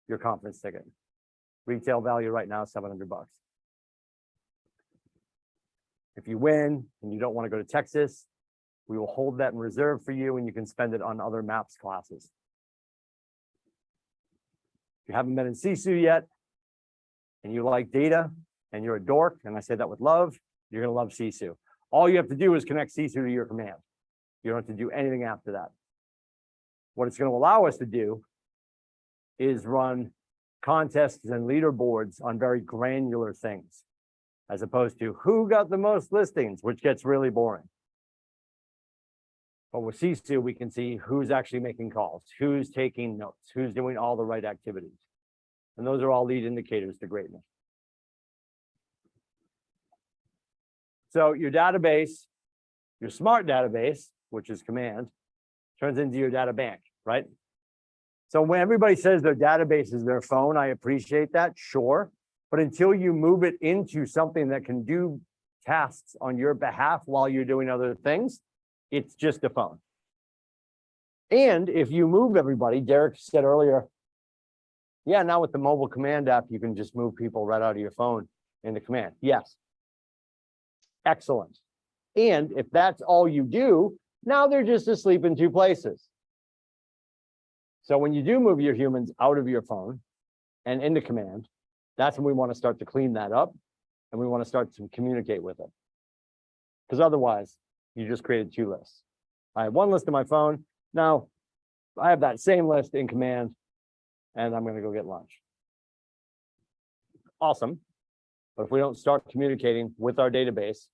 your conference ticket. Retail value right now is $700. If you win and you don't want to go to Texas, we will hold that in reserve for you and you can spend it on other MAPS classes. If you haven't been in Sisu yet and you like data and you're a dork, and I say that with love, you're going to love Sisu. All you have to do is connect Sisu to your command. You don't have to do anything after that. What it's going to allow us to do is run contests and leaderboards on very granular things, as opposed to who got the most listings, which gets really boring. But with Sisu, we can see who's actually making calls, who's taking notes, who's doing all the right activities. And those are all lead indicators to greatness. So your database, your smart database, which is command, turns into your data bank, right? So when everybody says their database is their phone, I appreciate that, sure. But until you move it into something that can do tasks on your behalf while you're doing other things, it's just a phone. And if you move everybody, Derek said earlier, yeah, now with the mobile command app, you can just move people right out of your phone into command. Yes. Excellent. And if that's all you do, now they're just asleep in 2 places. So when you do move your humans out of your phone and into command, that's when we want to start to clean that up and we want to start to communicate with it. Because otherwise, you just created 2 lists. I have 1 list on my phone. Now I have that same list in command and I'm going to go get lunch. Awesome. But if we don't start communicating with our database,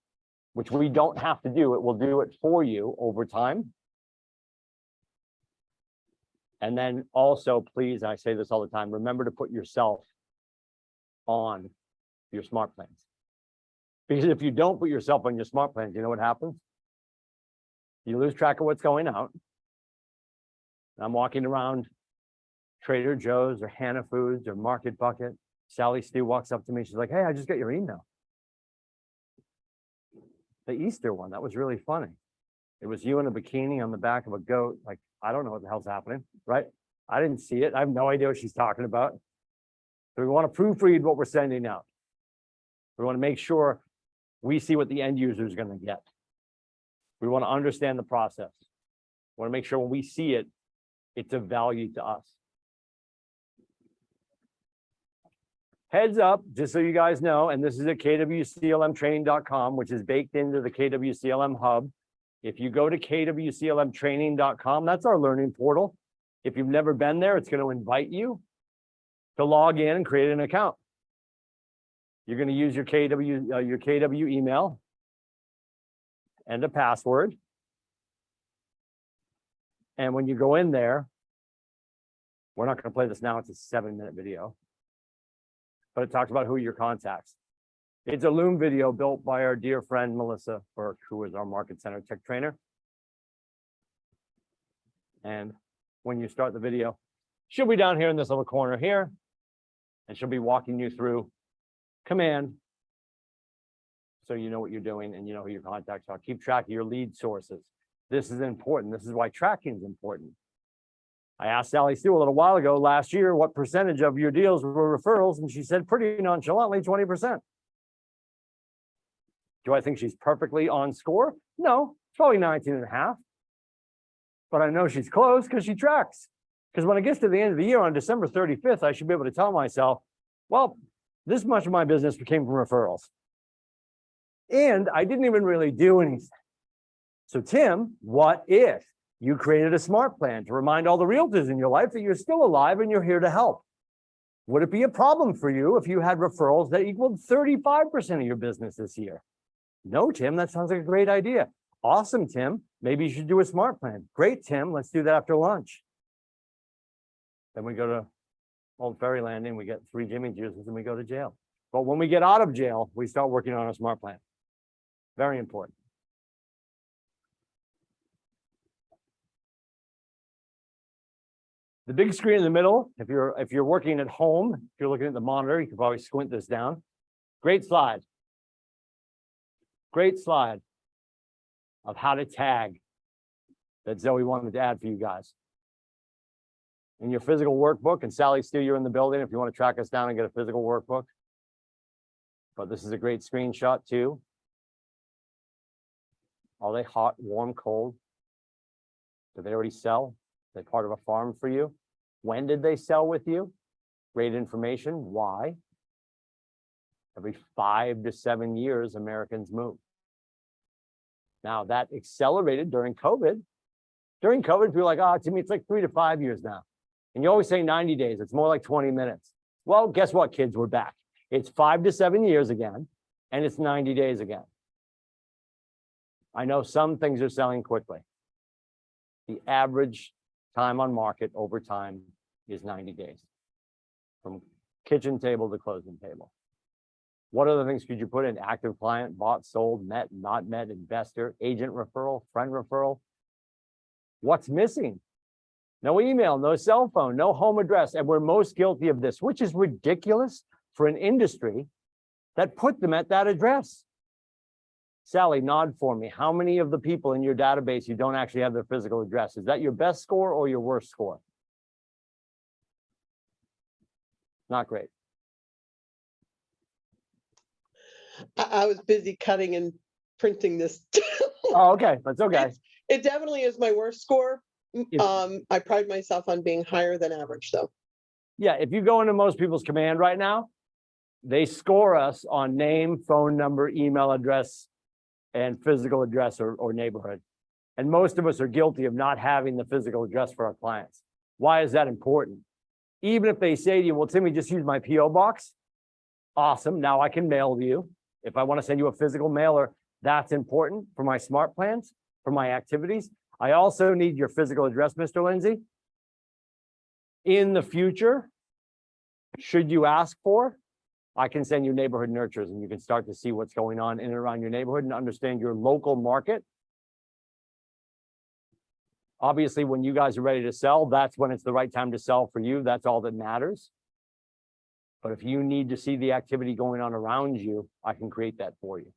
which we don't have to do, it will do it for you over time. And then also, please, I say this all the time, remember to put yourself on your smart plans. Because if you don't put yourself on your smart plans, you know what happens? You lose track of what's going out. I'm walking around Trader Joe's or Hannah Foods or Market Bucket. Sally Stu walks up to me. She's like, hey, I just got your email. The Easter one, that was really funny. It was you in a bikini on the back of a goat. Like, I don't know what the hell's happening, right? I didn't see it. I have no idea what she's talking about. So we want to proofread what we're sending out. We want to make sure we see what the end user is going to get. We want to understand the process. We want to make sure when we see it, it's of value to us. Heads up, just so you guys know, and this is at kwclmtraining.com, which is baked into the KWCLM hub. If you go to kwclmtraining.com, that's our learning portal. If you've never been there, it's going to invite you to log in and create an account. You're going to use your KW email and a password. And when you go in there, we're not going to play this now. It's a 7-minute video. But it talks about who are your contacts. It's a Loom video built by our dear friend, Melissa Burke, who is our Market Center tech trainer. And when you start the video, she'll be down here in this little corner here, and she'll be walking you through command, So you know what you're doing and you know who your contacts are. Keep track of your lead sources. This is important. This is why tracking is important. I asked Sally Steele a little while ago last year, what percentage of your deals were referrals? And she said pretty nonchalantly, 20%. Do I think she's perfectly on score? No, it's probably 19.5. But I know she's close because she tracks. Because when it gets to the end of the year on December 35th, I should be able to tell myself, well, this much of my business came from referrals. And I didn't even really do anything. So Tim, what if you created a smart plan to remind all the realtors in your life that you're still alive and you're here to help? Would it be a problem for you if you had referrals that equaled 35% of your business this year? No, Tim, that sounds like a great idea. Awesome, Tim. Maybe you should do a smart plan. Great, Tim. Let's do that after lunch. Then we go to Old Ferry Landing, we get 3 Jimmy juices and we go to jail. But when we get out of jail, we start working on a smart plan. Very important. The big screen in the middle, if you're working at home, if you're looking at the monitor, you can probably squint this down. Great slide. Great slide of how to tag that Zoe wanted to add for you guys. In your physical workbook, and Sally Steele, you're in the building if you want to track us down and get a physical workbook. But this is a great screenshot too. Are they hot, warm, cold? Do they already sell? Are they part of a farm for you? When did they sell with you? Great information. Why? Every 5 to 7 years, Americans move. Now that accelerated during COVID. During COVID, people are like, oh, to me, it's like 3 to 5 years now. And you always say 90 days. It's more like 20 minutes. Well, guess what, kids? We're back. It's 5 to 7 years again, and it's 90 days again. I know some things are selling quickly. The average time on market over time is 90 days, from kitchen table to closing table. What other things could you put in? Active client, bought, sold, met, not met, investor, agent referral, friend referral. What's missing? No email, no cell phone, no home address. And we're most guilty of this, which is ridiculous for an industry that put them at that address. Sally, nod for me. How many of the people in your database you don't actually have their physical address? Is that your best score or your worst score? Not great. I was busy cutting and printing this. Oh, okay, that's okay. It definitely is my worst score. If- I pride myself on being higher than average, though. Yeah, if you go into most people's command right now, they score us on name, phone number, email address, and physical address or neighborhood. And most of us are guilty of not having the physical address for our clients. Why is that important? Even if they say to you, well, Timmy, just use my PO box. Awesome, now I can mail to you. If I want to send you a physical mailer, that's important for my smart plans, for my activities. I also need your physical address, Mr. Lindsay. In the future, should you ask for, I can send you neighborhood nurtures and you can start to see what's going on in and around your neighborhood and understand your local market. Obviously, when you guys are ready to sell, that's when it's the right time to sell for you. That's all that matters. But if you need to see the activity going on around you, I can create that for you.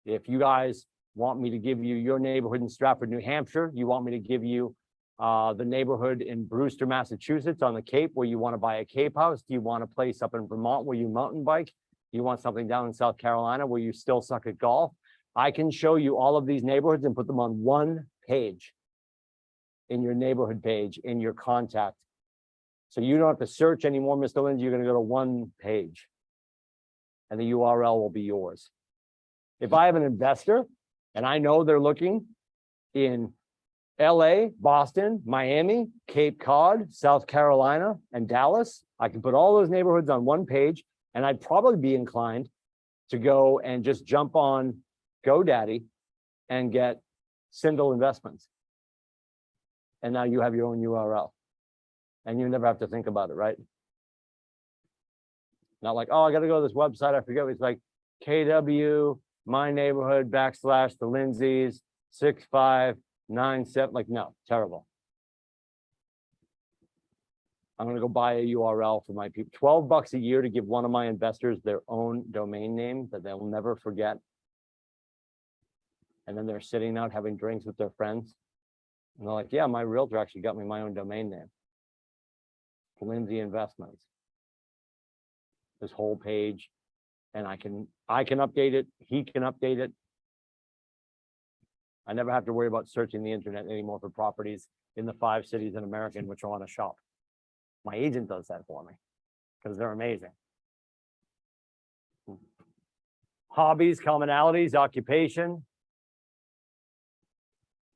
If you guys want me to give you your neighborhood in Stratford, New Hampshire, you want me to give you the neighborhood in Brewster, Massachusetts on the Cape where you want to buy a Cape house? Do you want a place up in Vermont where you mountain bike? Do you want something down in South Carolina where you still suck at golf? I can show you all of these neighborhoods and put them on one page in your neighborhood page, in your contact. So you don't have to search anymore, Mr. Lindsay. You're going to go to one page and the URL will be yours. If I have an investor and I know they're looking in LA, Boston, Miami, Cape Cod, South Carolina, and Dallas, I can put all those neighborhoods on one page, and I'd probably be inclined to go and just jump on GoDaddy and get Sindel Investments. And now you have your own URL. And you never have to think about it, right? Not like, oh, I got to go to this website. I forget. It's like KW, my neighborhood, / the Lindsays, 6597. Like, no, terrible. I'm gonna go buy a URL for my people, $12 a year to give one of my investors their own domain name that they'll never forget. And then they're sitting out having drinks with their friends. And they're like, yeah, my realtor actually got me my own domain name. Lindsay Investments. This whole page, and I can update it, he can update it. I never have to worry about searching the internet anymore for properties in the 5 cities in America in which I want to shop. My agent does that for me because they're amazing. Hobbies, commonalities, occupation.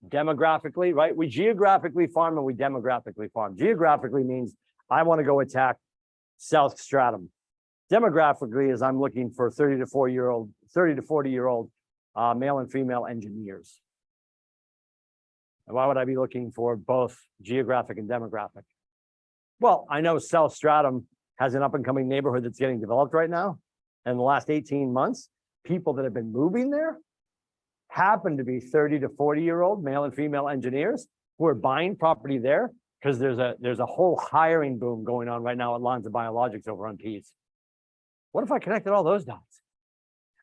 Demographically, right? We geographically farm and we demographically farm. Geographically means I want to go attack South Stratum. Demographically is I'm looking for 30 to 40-year-old male and female engineers. And why would I be looking for both geographic and demographic? Well, I know South Stratum has an up and coming neighborhood that's getting developed right now. And in the last 18 months, people that have been moving there happen to be 30 to 40-year-old male and female engineers who are buying property there because there's a whole hiring boom going on right now at Lonza Biologics over on Pease. What if I connected all those dots?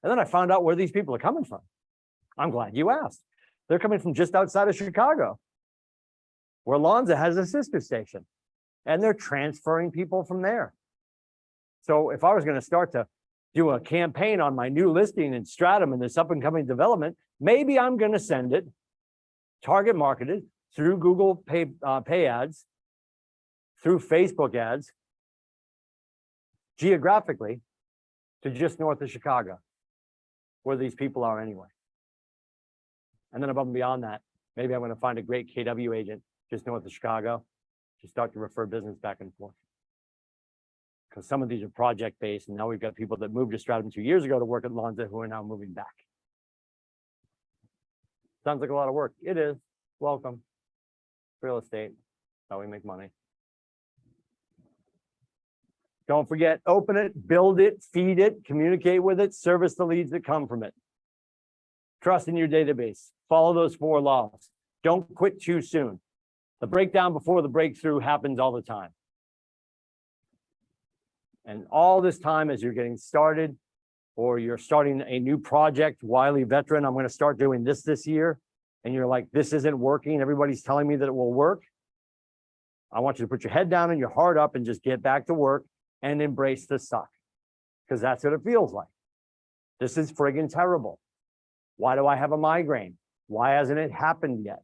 And then I found out where these people are coming from. I'm glad you asked. They're coming from just outside of Chicago, where Lonza has a sister station, and they're transferring people from there. So if I was going to start to do a campaign on my new listing in Stratum and this up and coming development, maybe I'm going to send it target marketed through Google pay ads, through Facebook ads, geographically to just north of Chicago, where these people are anyway. And then above and beyond that, maybe I'm going to find a great KW agent just north of Chicago to start to refer business back and forth. Because some of these are project-based, and now we've got people that moved to Stratum 2 years ago to work at Lonza who are now moving back. Sounds like a lot of work. It is. Welcome. Real estate. How we make money. Don't forget, open it, build it, feed it, communicate with it, service the leads that come from it. Trust in your database. Follow those 4 laws. Don't quit too soon. The breakdown before the breakthrough happens all the time. And all this time as you're getting started or you're starting a new project, wily veteran, I'm going to start doing this year. And you're like, this isn't working. Everybody's telling me that it will work. I want you to put your head down and your heart up and just get back to work and embrace the suck. Because that's what it feels like. This is friggin' terrible. Why do I have a migraine? Why hasn't it happened yet?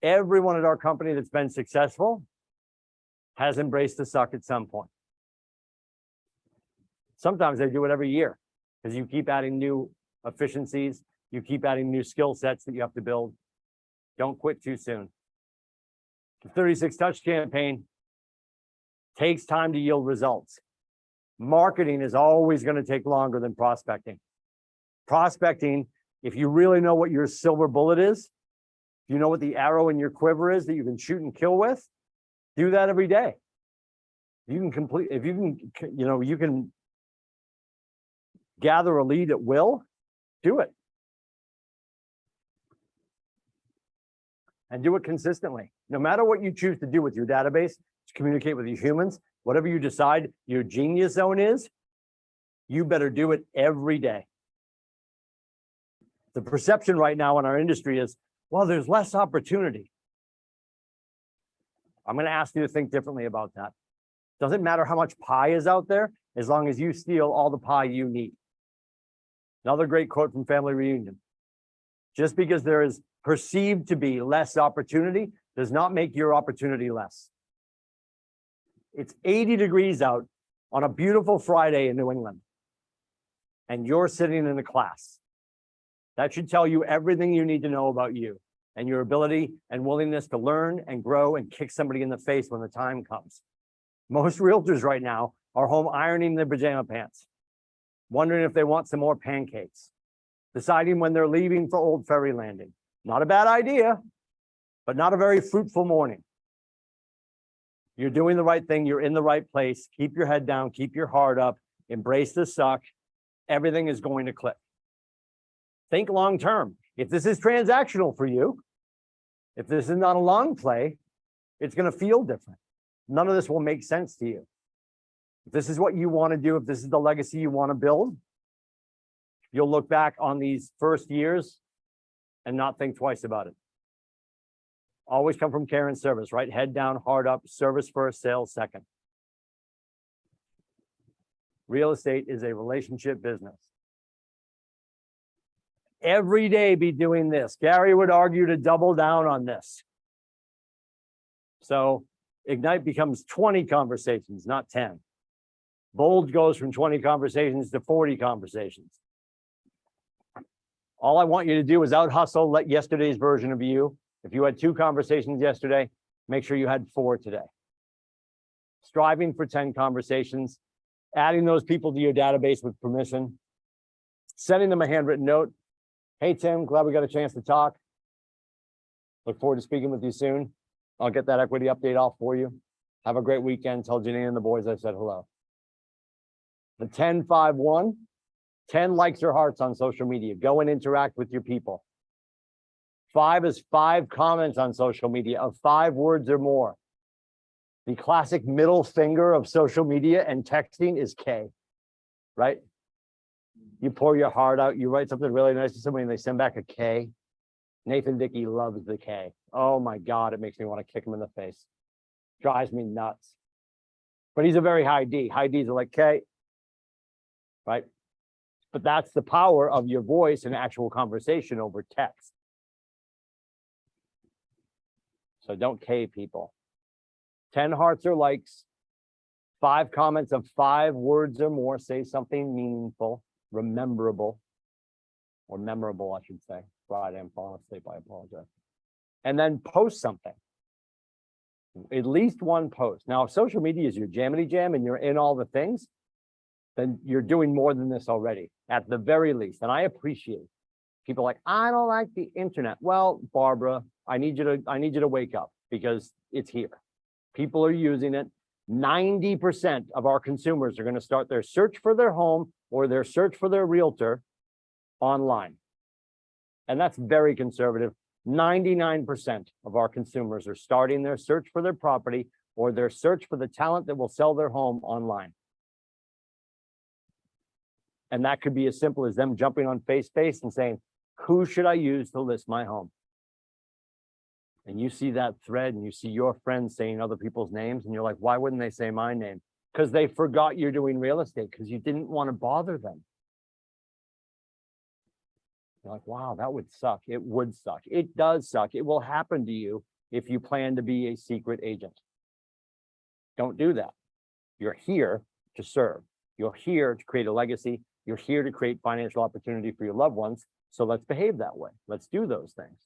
Everyone at our company that's been successful has embraced the suck at some point. Sometimes they do it every year because you keep adding new efficiencies. You keep adding new skill sets that you have to build. Don't quit too soon. The 36 Touch campaign takes time to yield results. Marketing is always going to take longer than prospecting. Prospecting, if you really know what your silver bullet is, if you know what the arrow in your quiver is that you can shoot and kill with, do that every day. You can complete, if you can, you can gather a lead at will, do it. And do it consistently. No matter what you choose to do with your database, to communicate with your humans, whatever you decide your genius zone is, you better do it every day. The perception right now in our industry is, well, there's less opportunity. I'm going to ask you to think differently about that. Doesn't matter how much pie is out there, as long as you steal all the pie you need. Another great quote from Family Reunion. Just because there is perceived to be less opportunity does not make your opportunity less. It's 80 degrees out on a beautiful Friday in New England, and you're sitting in a class. That should tell you everything you need to know about you and your ability and willingness to learn and grow and kick somebody in the face when the time comes. Most realtors right now are home ironing their pajama pants, wondering if they want some more pancakes, deciding when they're leaving for Old Ferry Landing. Not a bad idea, but not a very fruitful morning. You're doing the right thing. You're in the right place. Keep your head down. Keep your heart up. Embrace the suck. Everything is going to click. Think long term. If this is transactional for you, if this is not a long play, it's going to feel different. none of this will make sense to you. If this is what you want to do, if this is the legacy you want to build, you'll look back on these first years and not think twice about it. Always come from care and service, right? Head down, heart up, service first, sales second. Real estate is a relationship business. Every day be doing this. Gary would argue to double down on this. So Ignite becomes 20 conversations, not 10. Bold goes from 20 conversations to 40 conversations. All I want you to do is out hustle, let yesterday's version of you. If you had 2 conversations yesterday, make sure you had 4 today. Striving for 10 conversations, adding those people to your database with permission, sending them a handwritten note. Hey, Tim, glad we got a chance to talk. Look forward to speaking with you soon. I'll get that equity update off for you. Have a great weekend. Tell Janine and the boys I said hello. The 10-5-1, 10 likes or hearts on social media. Go and interact with your people. 5 is 5 comments on social media of 5 words or more. The classic middle finger of social media and texting is K, right? You pour your heart out, you write something really nice to somebody and they send back a K. Nathan Dickey loves the K. Oh my God, it makes me want to kick him in the face. Drives me nuts. But he's a very high D. High Ds are like K, right? But that's the power of your voice and actual conversation over text. So don't K people. 10 hearts or likes, 5 comments of 5 words or more, say something meaningful, rememberable, or memorable, I should say. Friday, I'm falling asleep, I apologize. And then post something. At least one post. Now, if social media is your jammity jam and you're in all the things, then you're doing more than this already, at the very least. And I appreciate people like, I don't like the internet. Well, Barbara, I need you to wake up because it's here. People are using it. 90% of our consumers are going to start their search for their home or their search for their realtor online. And that's very conservative. 99% of our consumers are starting their search for their property or their search for the talent that will sell their home online. And that could be as simple as them jumping on FaceSpace and saying, who should I use to list my home? And you see that thread and you see your friends saying other people's names and you're like, why wouldn't they say my name? Because they forgot you're doing real estate because you didn't want to bother them. You're like, wow, that would suck. It would suck. It does suck. It will happen to you if you plan to be a secret agent. Don't do that. You're here to serve. You're here to create a legacy. You're here to create financial opportunity for your loved ones. So let's behave that way. Let's do those things.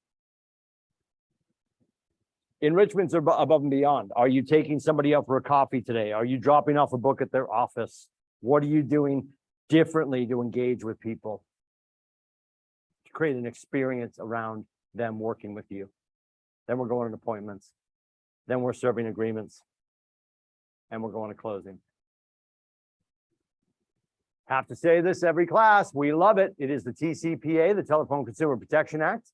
Enrichments are above and beyond. Are you taking somebody out for a coffee today? Are you dropping off a book at their office? What are you doing differently to engage with people? To create an experience around them working with you. Then we're going to appointments. Then we're serving agreements. And we're going to closing. Have to say this every class. We love it. It is the TCPA, the Telephone Consumer Protection Act.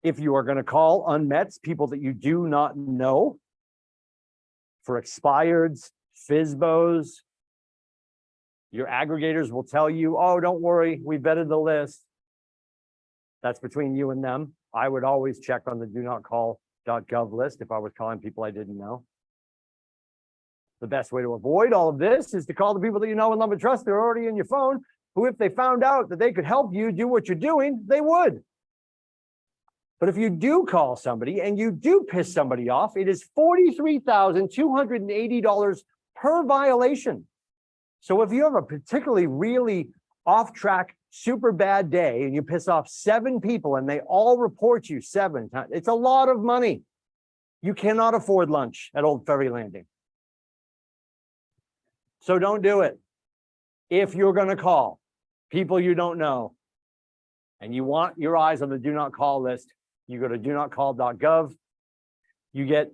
If you are going to call unmets, people that you do not know, for expireds, FSBOs, your aggregators will tell you, oh, don't worry, we vetted the list. That's between you and them. I would always check on the do not call.gov list if I was calling people I didn't know. The best way to avoid all of this is to call the people that you know and love and trust. They're already in your phone, who, if they found out that they could help you do what you're doing, they would. But if you do call somebody and you do piss somebody off, it is $43,280 per violation. So if you have a particularly really off-track, super bad day and you piss off 7 people and they all report you 7 times, it's a lot of money. You cannot afford lunch at Old Ferry Landing. So don't do it. If you're going to call people you don't know and you want your eyes on the do not call list, you go to do not call.gov. You get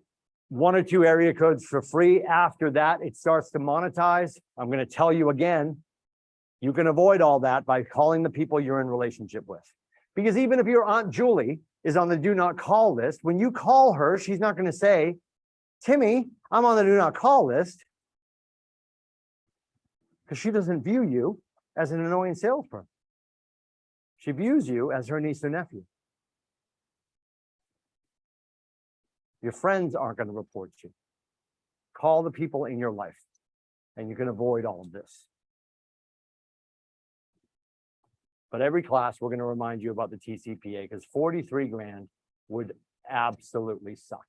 1 or 2 area codes for free. After that, it starts to monetize. I'm going to tell you again, you can avoid all that by calling the people you're in relationship with. Because even if your Aunt Julie is on the do not call list, when you call her, she's not going to say, Timmy, I'm on the do not call list because she doesn't view you as an annoying salesperson. She views you as her niece or nephew. Your friends aren't going to report you. Call the people in your life, and you can avoid all of this. But every class, we're going to remind you about the TCPA because 43 grand would absolutely suck.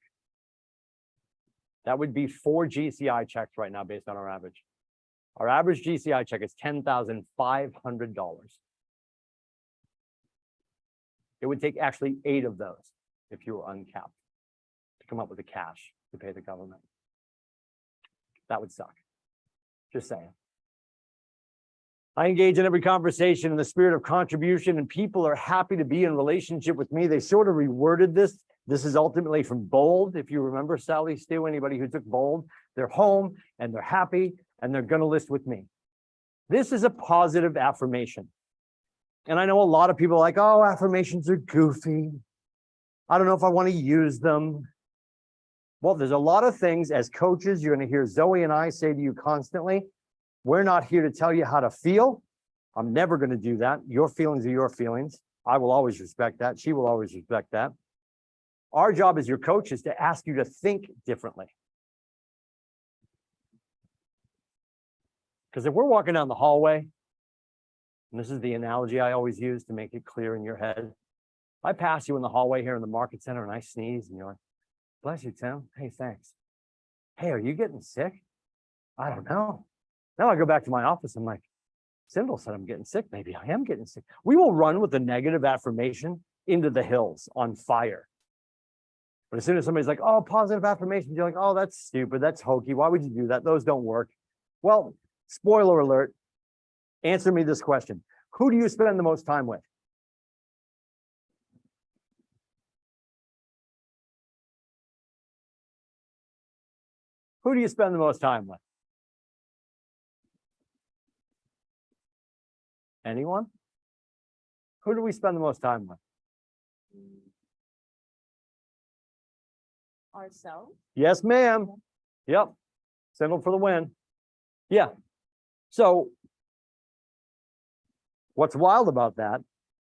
That would be 4 GCI checks right now based on our average. Our average GCI check is $10,500. It would take actually 8 of those if you were uncapped to come up with the cash to pay the government. That would suck. Just saying. I engage in every conversation in the spirit of contribution, and people are happy to be in relationship with me. They sort of reworded this. This is ultimately from Bold. If you remember Sally Stew, anybody who took Bold, they're home and they're happy and they're going to list with me. This is a positive affirmation. And I know a lot of people are like, oh, affirmations are goofy. I don't know if I want to use them. Well, there's a lot of things as coaches, you're going to hear Zoe and I say to you constantly, we're not here to tell you how to feel. I'm never going to do that. Your feelings are your feelings. I will always respect that. She will always respect that. Our job as your coach is to ask you to think differently. Because if we're walking down the hallway, and this is the analogy I always use to make it clear in your head. I pass you in the hallway here in the market center and I sneeze and you're like, bless you, Tim. Hey, thanks. Hey, are you getting sick? I don't know. Now I go back to my office. I'm like, Sindel said I'm getting sick. Maybe I am getting sick. We will run with a negative affirmation into the hills on fire. But as soon as somebody's like, oh, positive affirmations, you're like, oh, that's stupid. That's hokey. Why would you do that? Those don't work. Well, spoiler alert. Answer me this question. Who do you spend the most time with? Who do you spend the most time with? Anyone? Who do we spend the most time with? Ourselves. Yes, ma'am. Yep. Sindel for the win. Yeah. So what's wild about that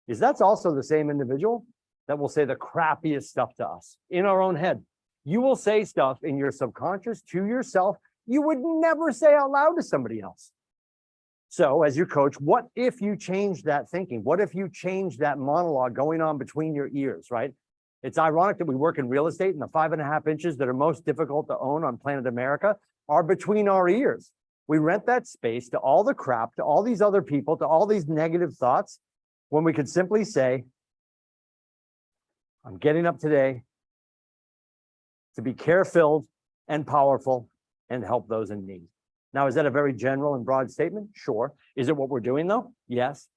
is that's also the same individual that will say the crappiest stuff to us in our own head. You will say stuff in your subconscious to yourself you would never say out loud to somebody else. So as your coach, what if you change that thinking? What if you change that monologue going on between your ears, right? It's ironic that we work in real estate and the 5.5 inches that are most difficult to own on planet America are between our ears. We rent that space to all the crap, to all these other people, to all these negative thoughts, when we could simply say, I'm getting up today to be care-filled and powerful and help those in need. Now, is that a very general and broad statement? Sure. Is it what we're doing though? Yes.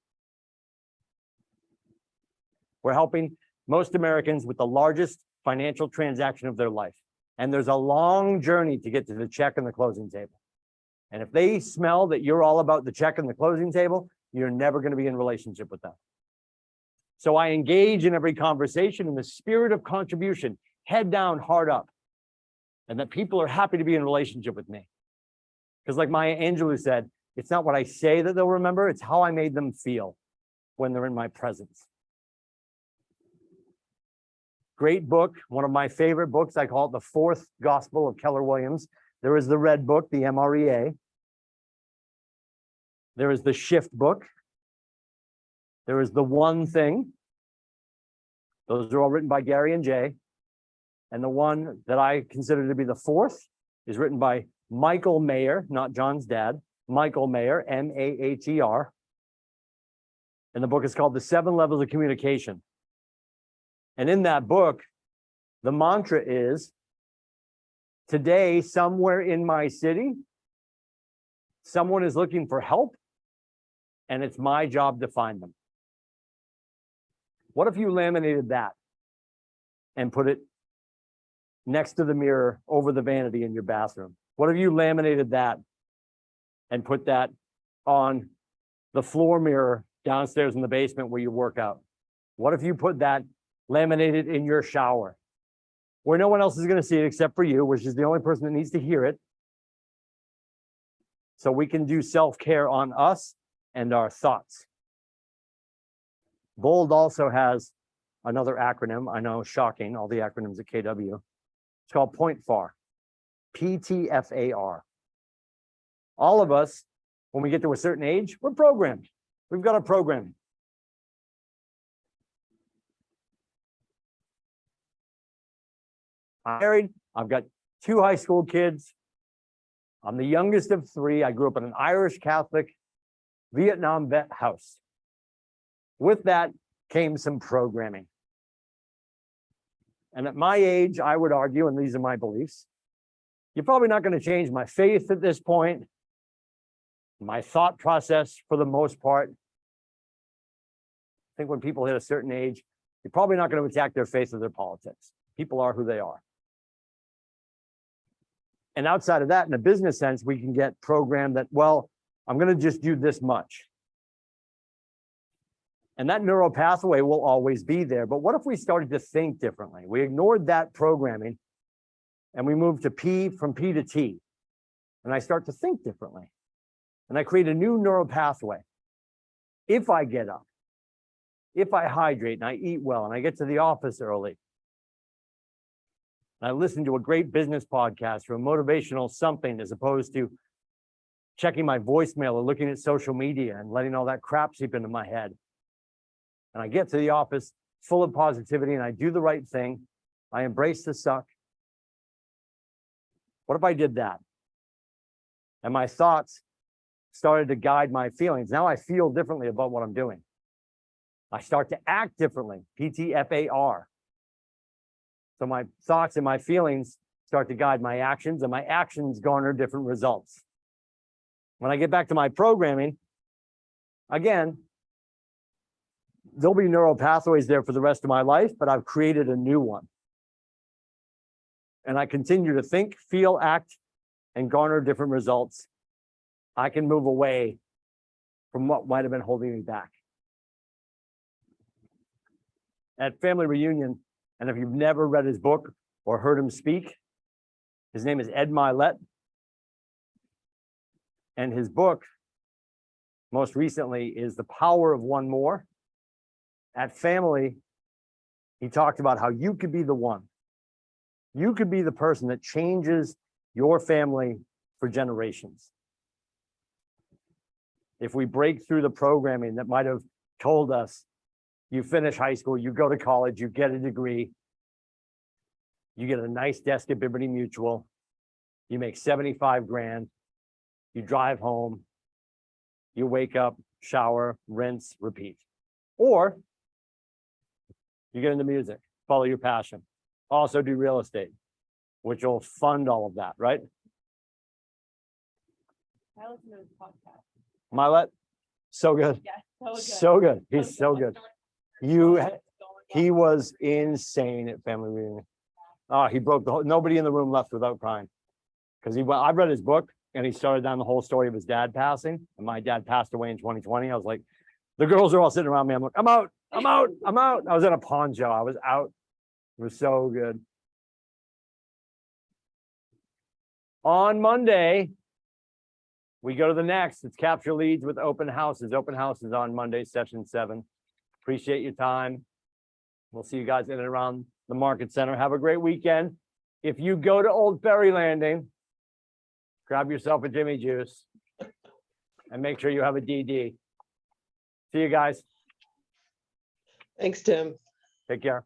We're helping most Americans with the largest financial transaction of their life. And there's a long journey to get to the check and the closing table. And if they smell that you're all about the check and the closing table, you're never going to be in relationship with them. So I engage in every conversation in the spirit of contribution, head down, heart up, and that people are happy to be in relationship with me. Because like Maya Angelou said, it's not what I say that they'll remember, it's how I made them feel when they're in my presence. Great book, one of my favorite books. I call it the Fourth Gospel of Keller Williams. There is the Red Book, the MREA. There is the Shift book. There is the One Thing. Those are all written by Gary and Jay. And the one that I consider to be the fourth is written by Michael Maher, not John's dad, Michael Maher, M-A-H-E-R. And the book is called The 7 Levels of Communication. And in that book, the mantra is, today, somewhere in my city, someone is looking for help, and it's my job to find them. What if you laminated that and put it next to the mirror over the vanity in your bathroom? What if you laminated that and put that on the floor mirror downstairs in the basement where you work out? What if you put that laminated in your shower? where no one else is going to see it except for you, which is the only person that needs to hear it. So we can do self-care on us and our thoughts. BOLD also has another acronym. I know, shocking, all the acronyms at KW. It's called POINTFAR, PTFAR. All of us, when we get to a certain age, we're programmed. We've got a programming. I'm married. I've got 2 high school kids. I'm the youngest of 3. I grew up in an Irish Catholic Vietnam vet house. With that came some programming. And at my age, I would argue, and these are my beliefs, you're probably not going to change my faith at this point, my thought process for the most part. I think when people hit a certain age, you're probably not going to attack their faith or their politics. People are who they are. And outside of that, in a business sense, we can get programmed that, well, I'm going to just do this much. And that neural pathway will always be there. But what if we started to think differently? We ignored that programming and we moved to P, from P to T. And I start to think differently. And I create a new neural pathway. If I get up, if I hydrate and I eat well and I get to the office early, and I listen to a great business podcast or a motivational something as opposed to checking my voicemail or looking at social media and letting all that crap seep into my head. And I get to the office full of positivity and I do the right thing. I embrace the suck. What if I did that? And my thoughts started to guide my feelings. Now I feel differently about what I'm doing. I start to act differently, PTFAR. So my thoughts and my feelings start to guide my actions, and my actions garner different results. When I get back to my programming, again, there'll be neural pathways there for the rest of my life, but I've created a new one. And I continue to think, feel, act, and garner different results. I can move away from what might have been holding me back. At family reunion, and if you've never read his book or heard him speak, his name is Ed Mylett. And his book, most recently, is The Power of One More. At family, he talked about how you could be the one. You could be the person that changes your family for generations. If we break through the programming that might have told us, you finish high school, you go to college, you get a degree, you get a nice desk at Liberty Mutual, you make 75 grand, you drive home, you wake up, shower, rinse, repeat. Or you get into music, follow your passion. Also do real estate, which will fund all of that, right? I listen to his podcast. Mylett, so good. Yeah, So good. He's so good. He was insane at family reunion. Oh, he broke the whole, nobody in the room left without crying. Because I read his book and he started down the whole story of his dad passing. And my dad passed away in 2020. I was like, the girls are all sitting around me. I'm like, I'm out. I was in a pawn show. I was out. It was so good. On Monday, we go to the next. It's Capture Leads with open houses. Open houses on Monday, session 7. Appreciate your time. We'll see you guys in and around the market center. Have a great weekend. If you go to Old Ferry Landing, grab yourself a Jimmy Juice and make sure you have a DD. See you guys. Thanks, Tim. Take care.